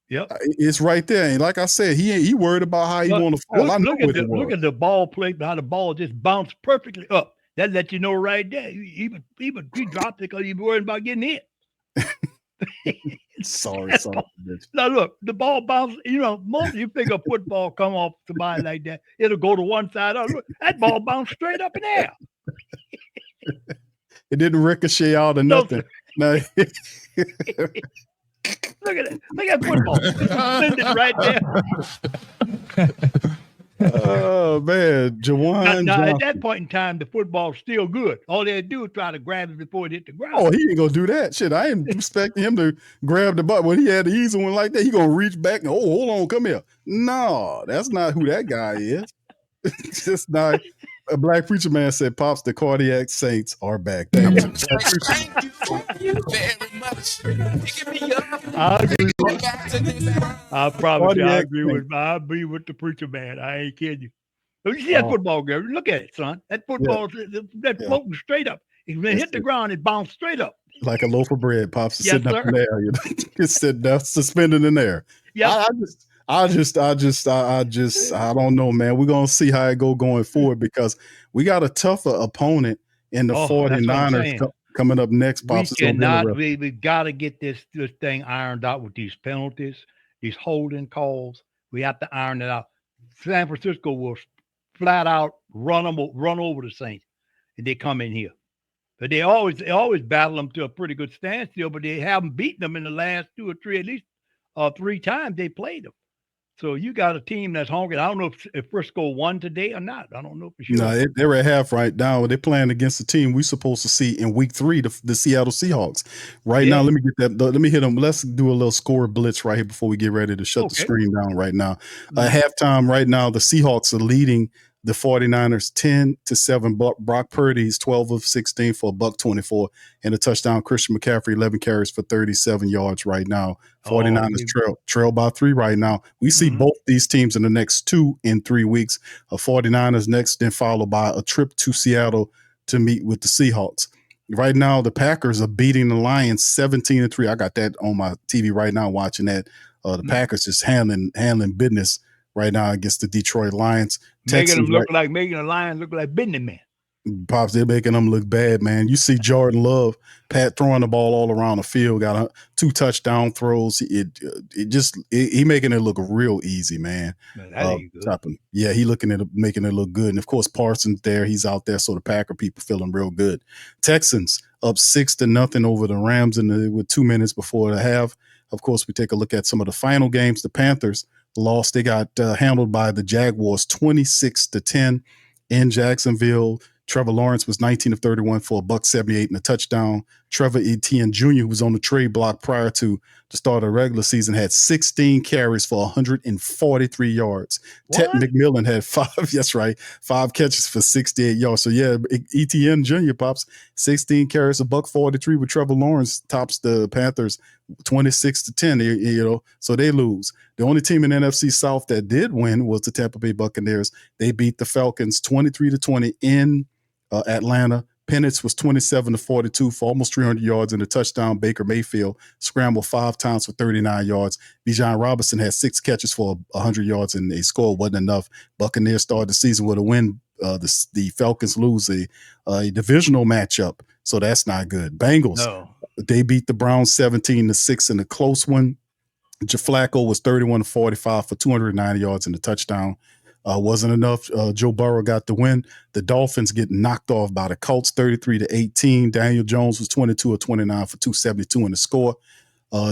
Yep, it's right there. And like I said, he worried about how he want to fall. Look at the ball play, how the ball just bounced perfectly up. That let you know right there. He dropped it because he was worried about getting hit. Sorry. Now look, the ball bounced. Most of you figure football come off somebody like that, it'll go to one side. Look, that ball bounced straight up in the air. It didn't ricochet out or nothing. No. Look at it. Look at football. It's suspended right there. Oh man, Jawan Now, at Johnson. that point in time, the football's still good. All they do is try to grab it before it hit the ground. Oh, he ain't gonna do that shit. I ain't expecting him to grab the butt when he had the easy one like that. He gonna reach back and hold on, come here. No, that's not who that guy is. It's just not. A black preacher man said, "Pops, the cardiac saints are back." Thank you. Thank you very much. Picking me up. I agree. Back to this. I promise you, I Cardiac agree with the preacher man. I ain't kidding you. You see that football, Gary? Look at it, son. That football, that floating straight up. It hit the ground, it bounced straight up. Like a loaf of bread, Pops is Yes, sitting sir. up in there. It's sitting there, suspended in there. Yep. I don't know, man. We're gonna see how it going forward because we got a tougher opponent in the 49ers coming up next. Pops, we got to get this thing ironed out with these penalties, these holding calls. We have to iron it out. San Francisco will flat out run over the Saints, and they come in here. But they always battle them to a pretty good standstill, but they haven't beaten them in the last 2 or 3, at least 3 times they played them. So you got a team that's hungry. I don't know if Frisco won today or not. I don't know for sure. No, they're at half right now. They're playing against the team we're supposed to see in week 3, the Seattle Seahawks. Right now, let me get that. Let me hit them. Let's do a little score blitz right here before we get ready to shut the screen down right now. Halftime right now, the Seahawks are leading the 49ers 10-7. Brock Purdy's 12 of 16 for $124 and a touchdown. Christian McCaffrey 11 carries for 37 yards right now. 49ers trail by 3 right now. We see both these teams in the next 2 and 3 weeks. 49ers next, then followed by a trip to Seattle to meet with the Seahawks. Right now, the Packers are beating the Lions 17-3. I got that on my TV right now watching that. The Packers just handling business right now against the Detroit Lions. Making the Lions look like businessmen. Pops, they're making them look bad, man. You see Jordan Love, Pat throwing the ball all around the field, got 2 touchdown throws. He making it look real easy, man. Yeah, he looking at it, making it look good. And of course, Parsons there, he's out there, so the Packer people feeling real good. Texans up 6-0 over the Rams with 2 minutes before the half. Of course, we take a look at some of the final games. The Panthers lost. They got handled by the Jaguars 26-10 in Jacksonville. Trevor Lawrence was 19 of 31 for $178 and a touchdown. Trevor Etienne Jr., who was on the trade block prior to the start of the regular season, had 16 carries for 143 yards. Ted McMillan had 5 catches for 68 yards. So yeah, Etienne Jr. Pops 16 carries, $143 with Trevor Lawrence tops the Panthers 26-10. So they lose. The only team in NFC South that did win was the Tampa Bay Buccaneers. They beat the Falcons 23-20 in Atlanta. Penix was 27-42 for almost 300 yards and a touchdown. Baker Mayfield scrambled 5 times for 39 yards. Bijan Robinson had 6 catches for 100 yards and a score wasn't enough. Buccaneers started the season with a win. The Falcons lose a divisional matchup, so that's not good. Bengals, they beat the Browns 17-6 in a close one. Joe Flacco was 31-45 for 290 yards and a touchdown. Wasn't enough. Joe Burrow got the win. The Dolphins get knocked off by the Colts 33-18. Daniel Jones was 22 of 29 for 272 in the score.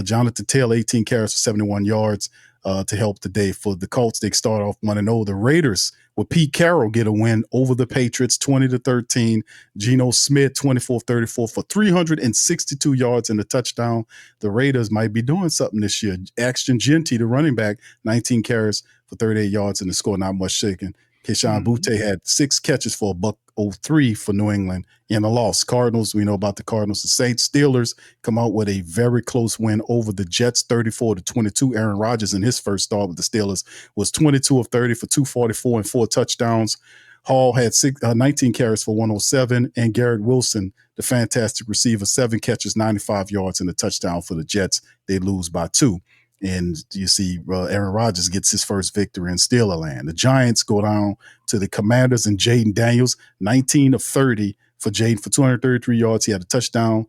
Jonathan Taylor, 18 carries for 71 yards to help today for the Colts. They start off 1-0. The Raiders with Pete Carroll get a win over the Patriots 20-13. Geno Smith 24-34 for 362 yards and a touchdown. The Raiders might be doing something this year. Axton Genty, the running back, 19 carries for 38 yards in the score, not much shaking. Keyshawn Butte had 6 catches for $103 for New England in a loss. Cardinals, we know about the Cardinals. The Saints, Steelers come out with a very close win over the Jets, 34-22. Aaron Rodgers in his first start with the Steelers was 22 of 30 for 244 and 4 touchdowns. Hall had 19 carries for 107, and Garrett Wilson, the fantastic receiver, 7 catches, 95 yards and a touchdown for the Jets. They lose by 2. And you see Aaron Rodgers gets his first victory in Steelerland. The Giants go down to the Commanders and Jaden Daniels, 19 of 30 for Jaden for 233 yards. He had a touchdown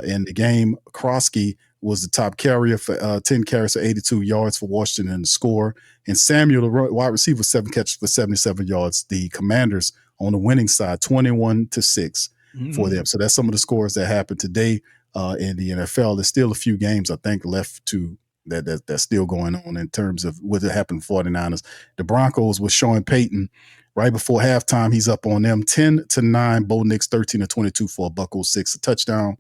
in the game. Krosky was the top carrier for 10 carries for 82 yards for Washington in the score. And Samuel, the wide receiver, 7 catches for 77 yards. The Commanders on the winning side, 21-6 for them. So that's some of the scores that happened today in the NFL. There's still a few games, I think, left to that's still going on in terms of what happened for 49ers. The Broncos with Sean Payton Right before halftime, he's up on them 10-9. Bo Nix 13-22 for a $106, a touchdown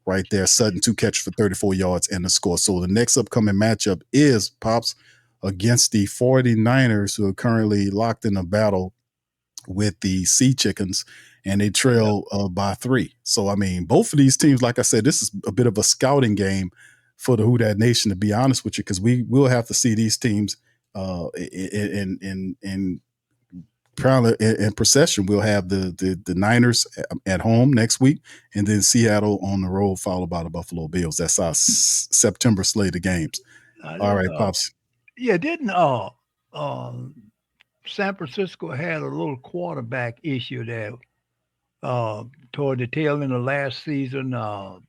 right there. Sutton 2 catches for 34 yards and the score. So the next upcoming matchup is Pops against the 49ers, who are currently locked in a battle with the Sea Chickens, and they trail by 3. So, I mean, both of these teams, like I said, this is a bit of a scouting game for the Who Dat Nation, to be honest with you, because we will have to see these teams in procession. We'll have the Niners at home next week, and then Seattle on the road, followed by the Buffalo Bills. That's our September slate of games. All right, Pops. Yeah, didn't San Francisco had a little quarterback issue there toward the tail end of last season, and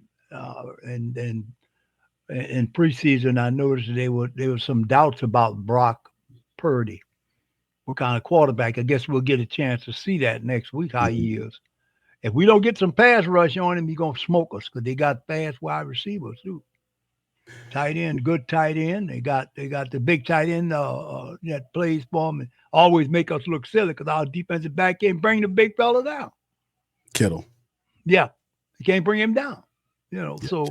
in preseason, I noticed there were some doubts about Brock Purdy. What kind of quarterback? I guess we'll get a chance to see that next week, how he is. If we don't get some pass rush on him, he's going to smoke us, because they got fast wide receivers, too. Tight end, good tight end. They got the big tight end that plays for them and always make us look silly, because our defensive back can't bring the big fella down. Kittle. Yeah, you can't bring him down. So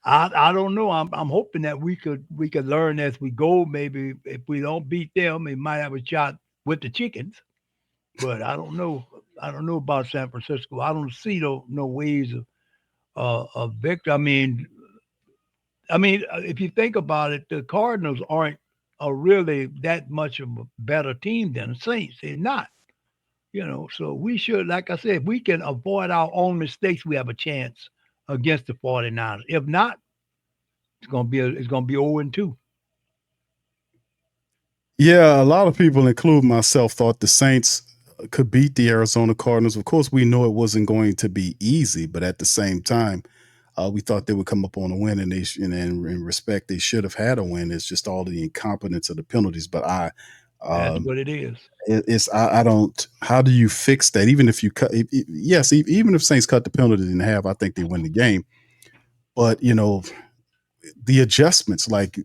I don't know. I'm hoping that we could learn as we go. Maybe if we don't beat them, we might have a shot with the Chickens. But I don't know. I don't know about San Francisco. I don't see no ways of victory. I mean, if you think about it, the Cardinals aren't really that much of a better team than the Saints. They're not. So we should, like I said, if we can avoid our own mistakes, we have a chance against the 49ers. If not, it's gonna be 0-2. Yeah, a lot of people, including myself, thought the Saints could beat the Arizona Cardinals. Of course, we know it wasn't going to be easy, but at the same time, we thought they would come up on a win, and in respect, they should have had a win. It's just all the incompetence of the penalties. But that's what it is. I don't. How do you fix that? Even if you cut, yes, even if Saints cut the penalties in half, I think they win the game. But the adjustments, like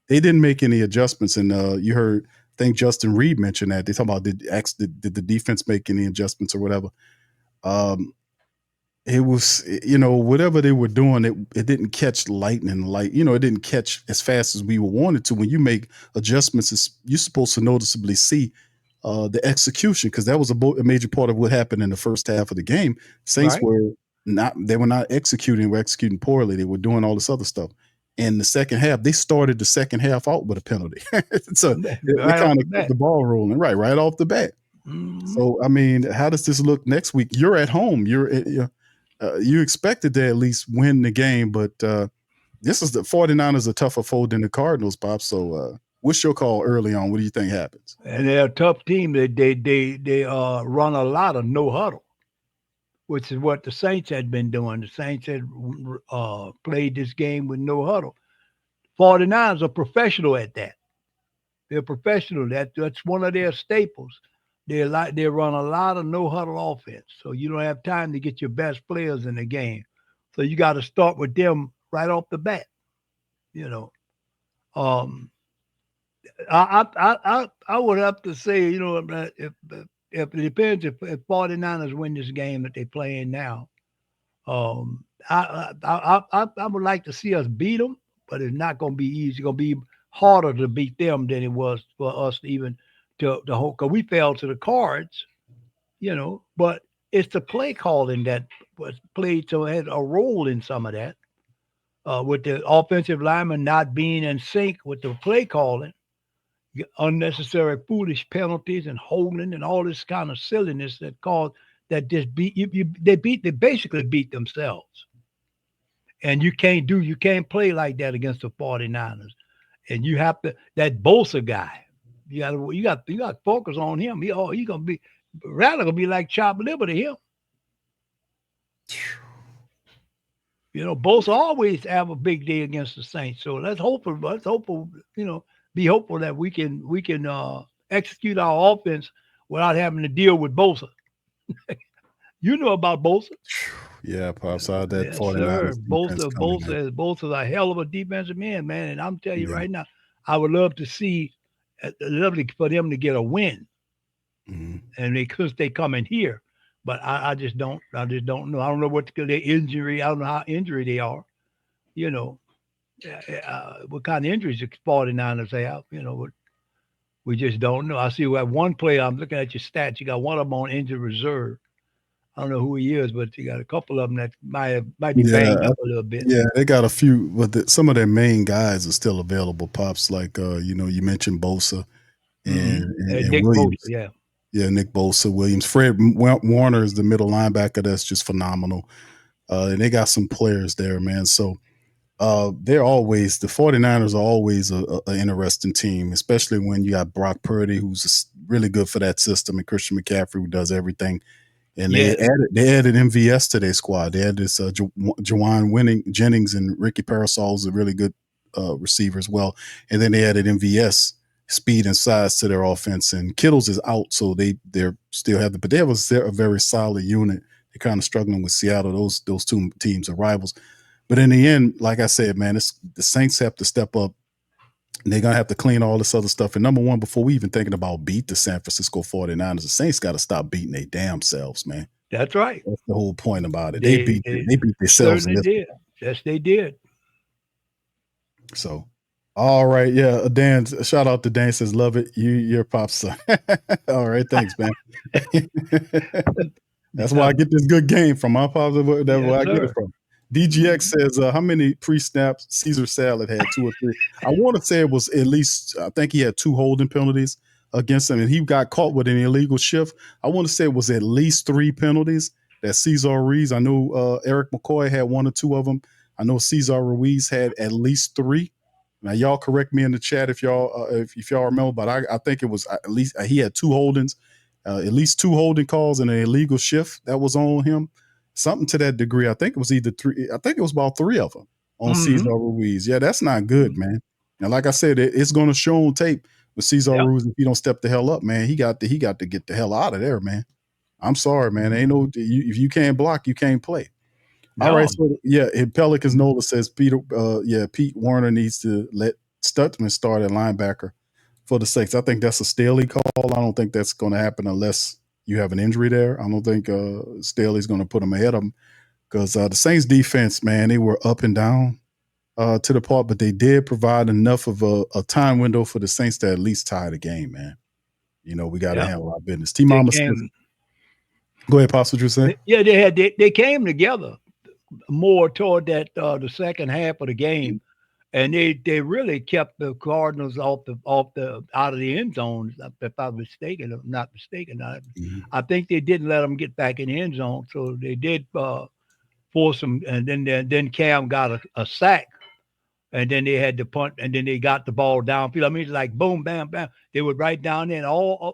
they didn't make any adjustments, and you heard. I think Justin Reed mentioned that. They talk about did the defense make any adjustments or whatever. It was, whatever they were doing, it didn't catch lightning light. It didn't catch as fast as we wanted to. When you make adjustments, you're supposed to noticeably see the execution, because that was a major part of what happened in the first half of the game. Saints were not executing. Were executing poorly. They were doing all this other stuff. In the second half, they started the second half out with a penalty. So they kind of kept the ball rolling right off the bat. Mm-hmm. So, I mean, how does this look next week? You're at home. You expected to at least win the game, but this is the 49ers a tougher foe than the Cardinals, Bob. So what's your call early on? What do you think happens? And they're a tough team. They run a lot of no huddle, which is what the Saints had been doing. The Saints had played this game with no huddle. 49ers are professional at that. They're professional. That's one of their staples. They run a lot of no huddle offense, so you don't have time to get your best players in the game. So you got to start with them right off the bat. I would have to say, if it depends if 49ers win this game that they're playing now. I would like to see us beat them, but it's not going to be easy. It's going to be harder to beat them than it was for us even to hold, because we fell to the Cards, but it's the play calling that was played, so it had a role in some of that, with the offensive lineman not being in sync with the play calling, unnecessary foolish penalties and holding and all this kind of silliness that just they basically beat themselves. And you can't play like that against the 49ers. And you have to, that Bosa guy, you got to focus on him. He gonna be Rattler gonna be like chopped liver to him. Bosa always have a big day against the Saints. So let's hope, be hopeful that we can execute our offense without having to deal with Bosa. You know about Bosa. Yeah, Pops, I that 49ers. Bosa's a hell of a defensive man, and I'm telling you right now, I would love to see, for them to get a win. and they come in here. But I just don't know. I don't know what their injury. I don't know how injured they are. You know, what kind of injuries the 49ers have. You know, we just don't know. I see we have one player. I'm looking at your stats. You got one of them on injured reserve. I don't know who he is, but you got a couple of them that might be banged up a little bit. Yeah, they got a few, but some of their main guys are still available. Pops, like you mentioned Bosa and Nick Williams. Bosa, yeah, Nick Bosa, Williams, Fred Warner is the middle linebacker. That's just phenomenal, and they got some players there, man. So they're always the 49ers are always an interesting team, especially when you got Brock Purdy, who's really good for that system, and Christian McCaffrey, who does everything. And they added MVS to their squad. They had this Jawan Jennings and Ricky Parasol's a really good receiver as well. And then they added MVS, speed and size to their offense. And Kittles is out, so they're still have but they have a very solid unit. They're kind of struggling with Seattle. Those two teams are rivals. But in the end, like I said, man, the Saints have to step up. And they're going to have to clean all this other stuff. And number one, before we even thinking about beat the San Francisco 49ers, the Saints got to stop beating their damn selves, man. That's right. That's the whole point about it. They beat themselves. Certainly did. Yes, they did. So, all right. Yeah, Dan, shout out to Dan, says, love it. Your pop's son. All right. Thanks, man. That's why I get this good game from my pops. That's where I get it from. DGX says, how many pre-snaps Caesar Salad had? 2 or 3. I want to say it was at least, I think he had 2 holding penalties against him, and he got caught with an illegal shift. I want to say it was at least 3 penalties that Cesar Ruiz. I know Eric McCoy had 1 or 2 of them. I know Cesar Ruiz had at least 3. Now, y'all correct me in the chat if y'all remember, but I think it was at least he had 2 holdings, at least 2 holding calls and an illegal shift that was on him. Something to that degree. I think it was either 3. I think it was about 3 of them on Cesar Ruiz. Yeah, that's not good, man. And like I said, it's going to show on tape with Cesar Ruiz. If he don't step the hell up, man, he got to get the hell out of there, man. I'm sorry, man. Ain't no if you can't block, you can't play. No. All right, so Pelicans Nola says Pete Warner needs to let Stutzman start at linebacker for the Saints. I think that's a Staley call. I don't think that's going to happen unless you have an injury there. I don't think Staley's going to put him ahead of him because the Saints defense, man, they were up and down to the part, but they did provide enough of a time window for the Saints to at least tie the game, man. You know, we got to handle our business. T-Mama says, go ahead, Pops, what you say? Yeah, they came together more toward that the second half of the game. And they really kept the Cardinals out of the end zone, if I'm not mistaken. I think they didn't let them get back in the end zone, so they did force them. And then Cam got a sack, and then they had to punt, and then they got the ball downfield. I mean, it's like boom, bam, bam. They were right down there, and all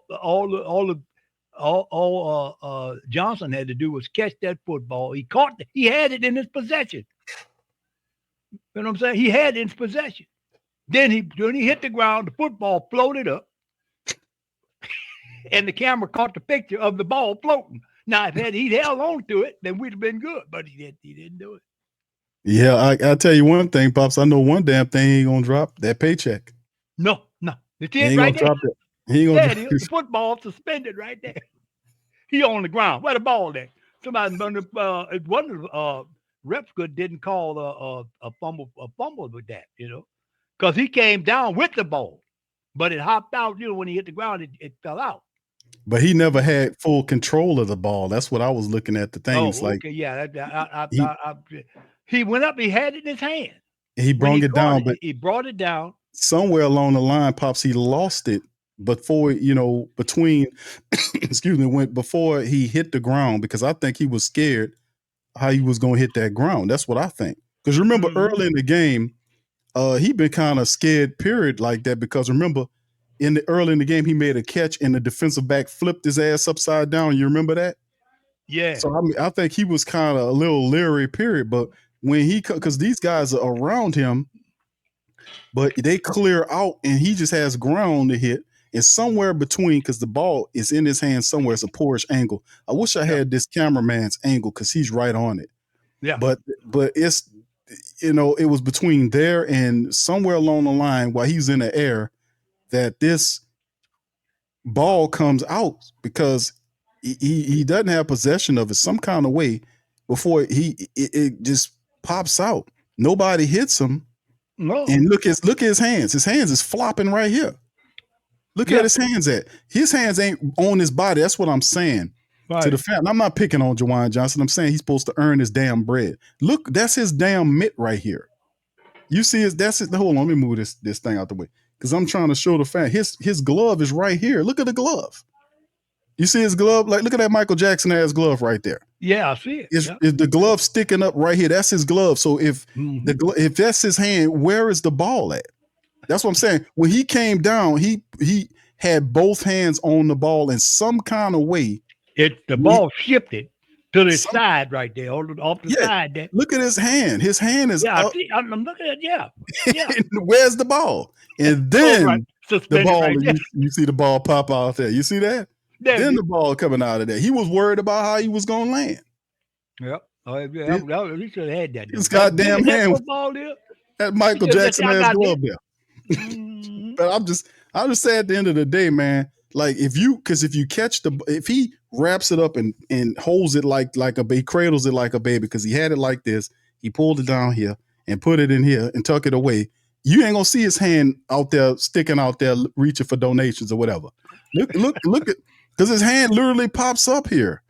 Johnson had to do was catch that football. He had it in his possession. You know what I'm saying? He had it in his possession. Then when he hit the ground, the football floated up, and the camera caught the picture of the ball floating. Now, if he'd held on to it, then we'd have been good, but he didn't do it. Yeah, I'll tell you one thing, Pops. I know one damn thing he ain't going to drop, that paycheck. No. It's he ain't right there. Drop it. He ain't going to drop it. The football suspended right there. He on the ground. Where the ball there? Somebody, it wasn't Repsgood didn't call a fumble with that, you know, because he came down with the ball, but it hopped out. You know, when he hit the ground, it fell out. But he never had full control of the ball. That's what I was looking at the things like. Okay, yeah, he went up. He had it in his hand. He brought it down, but he brought it down somewhere along the line. Pops, he lost it before between before he hit the ground, because I think he was scared how he was going to hit that ground. That's what I think. Because remember, early in the game, he been kind of scared, period, like that. Because remember, early in the game, he made a catch and the defensive back flipped his ass upside down. You remember that? Yeah. So I think he was kind of a little leery, period. But when because these guys are around him, but they clear out and he just has ground to hit. And somewhere between, because the ball is in his hand somewhere, it's a poorish angle. I wish I had this cameraman's angle because he's right on it. Yeah. But it's, it was between there and somewhere along the line while he's in the air that this ball comes out because he doesn't have possession of it some kind of way before it just pops out. Nobody hits him. No. And look at his hands. His hands is flopping right here. Look at his hands at. His hands ain't on his body. That's what I'm saying. Right. To the fact, I'm not picking on Juwan Johnson. I'm saying he's supposed to earn his damn bread. Look, that's his damn mitt right here. You see that's it. Hold on, let me move this thing out the way. Because I'm trying to show the fan. His glove is right here. Look at the glove. You see his glove? Like, look at that Michael Jackson ass glove right there. Yeah, I see it. Is the glove sticking up right here? That's his glove. So if if that's his hand, where is the ball at? That's what I'm saying. When he came down, he had both hands on the ball in some kind of way. The ball shifted to the side right there, off the side there. Look at his hand. His hand is up. I'm looking at yeah. Where's the ball? And then the ball, right you see the ball pop out there. You see that? Then the ball coming out of there. He was worried about how he was going to land. Yep. Oh, yeah. He should have had that. His goddamn hand. That Michael Jackson ass glove there. But I'm just saying at the end of the day, man, like if you catch if he wraps it up and holds it like he cradles it like a baby, because he had it like this, he pulled it down here and put it in here and tuck it away. You ain't gonna see his hand out there sticking out there reaching for donations or whatever. Look at, because his hand literally pops up here.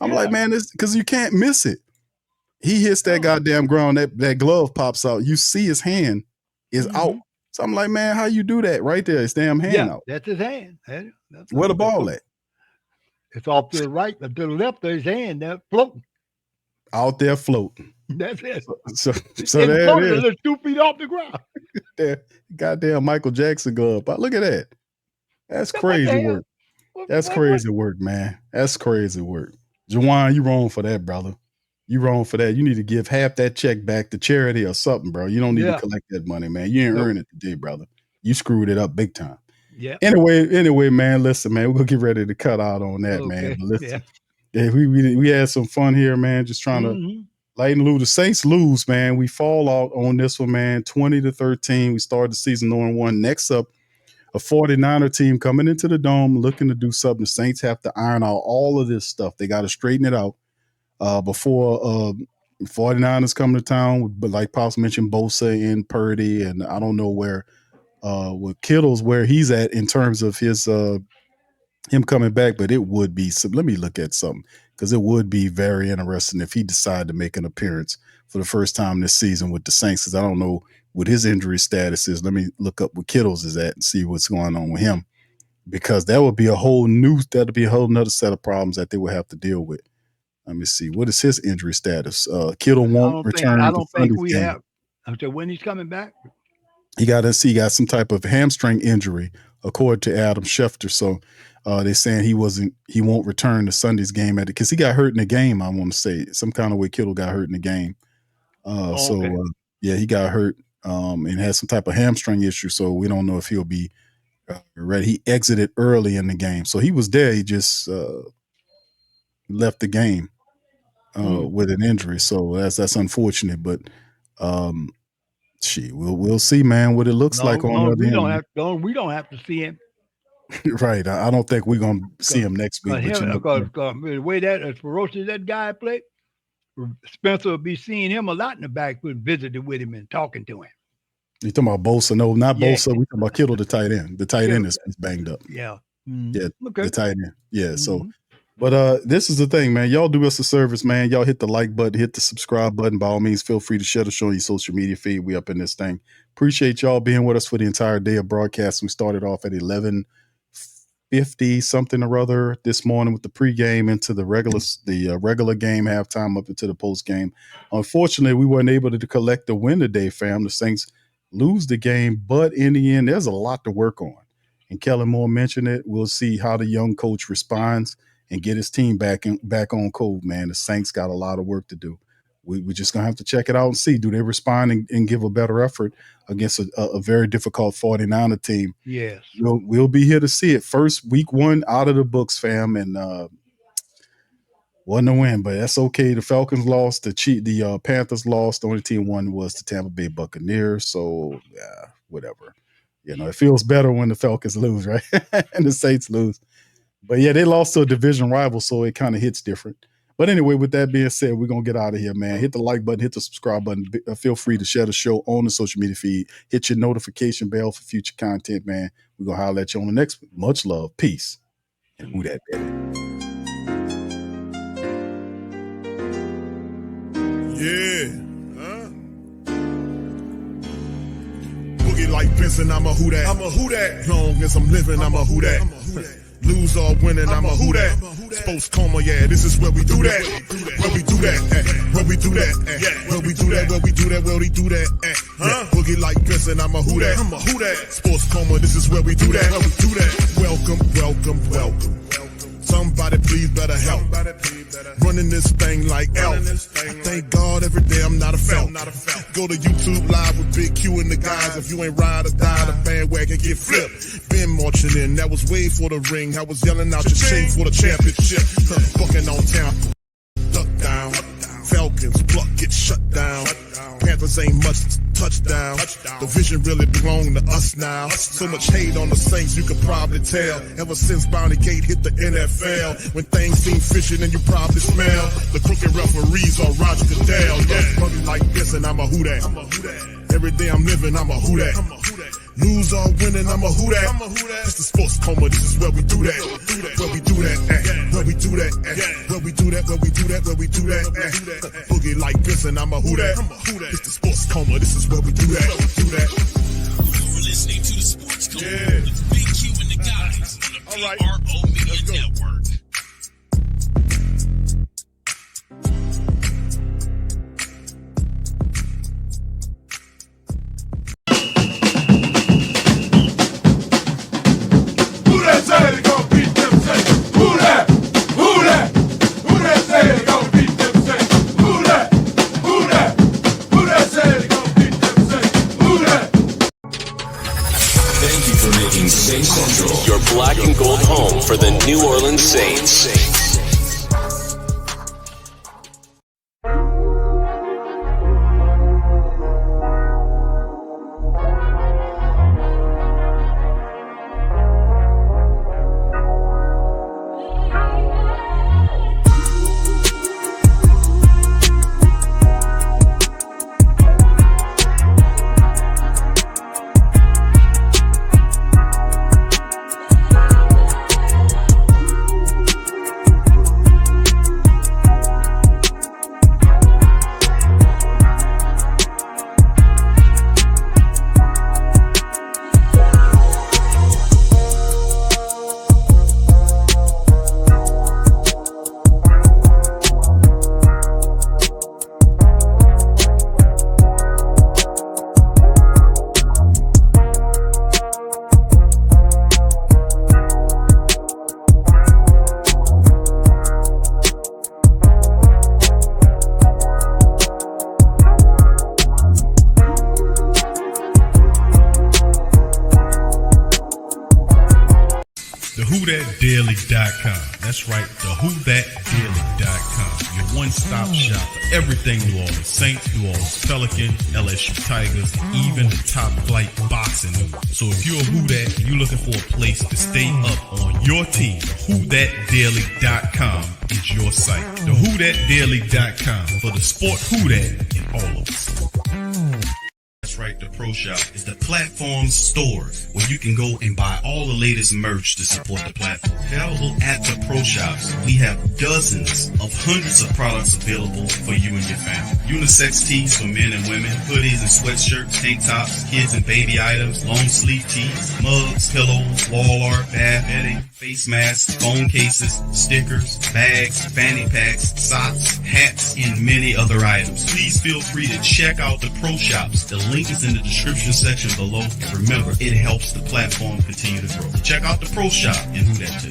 I'm like, man, this because you can't miss it. He hits that goddamn ground, that glove pops out. You see his hand is out. So I'm like, man, how you do that right there? His damn hand out. That's his hand. Where the ball at? It's off to the right, to the left of his hand. That's floating. Out there floating. That's it. So there it is. 2 feet off the ground. There, goddamn Michael Jackson glove. But look at that. That's crazy work. That's crazy work, man. That's crazy work. Juwan, you wrong for that, brother. You wrong for that. You need to give half that check back to charity or something, bro. You don't need to collect that money, man. You ain't earn it today, brother. You screwed it up big time. Yeah. Anyway, man, listen, man, we're gonna get ready to cut out on that, man. But listen, we had some fun here, man. Just trying to lighten loose. The Saints lose, man. We fall out on this one, man. 20-13. We started the season 0-1. Next up, a 49er team coming into the Dome looking to do something. The Saints have to iron out all of this stuff. They got to straighten it out before 49ers come to town. But like Pops mentioned, Bosa and Purdy, and I don't know where with Kittle's where he's at in terms of his him coming back. But it would be some. Let me look at something, because it would be very interesting if he decided to make an appearance for the first time this season with the Saints, because I don't know what his injury status is. Let me look up what Kittle's is at and see what's going on with him, because that'd be a whole nother set of problems that they would have to deal with. Let me see. What is his injury status? Kittle won't return. I don't think we have. Until when he's coming back? He got some type of hamstring injury, according to Adam Schefter. So they're saying he won't return to Sunday's game because he got hurt in the game. I want to say some kind of way Kittle got hurt in the game. He got hurt and had some type of hamstring issue. So we don't know if he'll be ready. He exited early in the game, so he was there. He just left the game with an injury. So that's unfortunate. But we'll see, man, what it looks like on the other end. We don't have to see him. Right. I don't think we're going to see him next week. Because the way that as ferocious that guy played, Spencer will be seeing him a lot in the backfield, visiting with him and talking to him. You talking about Bosa? No, not Bosa. We talking about Kittle, the tight end. The tight end is banged up. Yeah. Yeah. Okay. The tight end. Yeah. So, but this is the thing, man. Y'all do us a service, man. Y'all hit the like button, hit the subscribe button. By all means, feel free to share the show on your social media feed. We up in this thing. Appreciate y'all being with us for the entire day of broadcast. We started off at 11:50 something or other this morning with the pregame into the regular game, halftime up into the post game. Unfortunately, we weren't able to collect the win today, fam. The Saints lose the game, but in the end, there's a lot to work on. And Kellen Moore mentioned it. We'll see how the young coach responds and get his team back on code, man. The Saints got a lot of work to do. We're just going to have to check it out and see. Do they respond and give a better effort against a very difficult 49er team? Yes. We'll be here to see it. First, week 1 out of the books, fam, and wasn't a win, but that's okay. The Falcons lost. The Panthers lost. The only team won was the Tampa Bay Buccaneers. So, yeah, whatever. You know, it feels better when the Falcons lose, right? And the Saints lose. But yeah, they lost to a division rival, so it kind of hits different. But anyway, with that being said, we're going to get out of here, man. Hit the like button, hit the subscribe button. Feel free to share the show on the social media feed. Hit your notification bell for future content, man. We're going to holler at you on the next one. Much love. Peace. And who that, baby? Yeah. Boogie like Benson, I'm a who that. I'm a who that. Long as I'm living, I'm a who that. Lose or winning, I'm a who that. Sports coma, yeah, this is where we do that. Where we do that, where we do that, where we do that, where we do that, where we do that. Boogie like Benson, I'm a who that. I'm a who that. Sports coma, this is where we do that. Where we do that. Welcome, welcome, welcome. Somebody please better help. Running this thing like Elf. I thank God every day I'm not a felt. Go to YouTube Live with Big Q and the guys. If you ain't ride or die, the bandwagon get flipped. Been marching in, that was way for the ring. I was yelling out your shade for the championship. Bucking on Tampa. Duck down. Falcons, pluck, get shut down. Panthers ain't much touchdown. The vision really belong to us now. So much hate on the Saints, you could probably tell. Ever since Bounty Gate hit the NFL, when things seem fishy and you probably smell the crooked referees on Roger Goodell. Yeah, money like this and I'm a who that. Every day I'm living, I'm a who that. Lose or winning, I'm a who that. It's the sports coma, this is where we do that. Where we do that, where we do that, where we do that, where we do that, where we do that. Boogie like this and I'm a who that. It's the sports coma, this is where we do that. You're listening to the Sports Coma with Big Q and the guys on the PRO Media Network. Saints Central, your black and gold home for the New Orleans Saints. WhoThatDaily.com. That's right, the WhoThatDaily.com. Your one-stop shop for everything New Orleans Saints, New Orleans Pelicans, LSU Tigers, even the top flight boxing news. So if you're a Who Dat and you're looking for a place to stay up on your team, WhoThatDaily.com is your site. The WhoThatDaily.com for the sport Who Dat in all of us. That's right, the Pro Shop is the platform store where you can go and buy all the latest merch to support the platform. Available at the Pro Shops, we have dozens of hundreds of products available for you and your family. Unisex tees for men and women, hoodies and sweatshirts, tank tops, kids and baby items, long sleeve tees, mugs, pillows, wall art, bath bedding, face masks, phone cases, stickers, bags, fanny packs, socks, hats, and many other items. Please feel free to check out the Pro Shops. The link is in the description section below. And remember, it helps the platform continue to grow. Check out the Pro Shop and Who Dat too.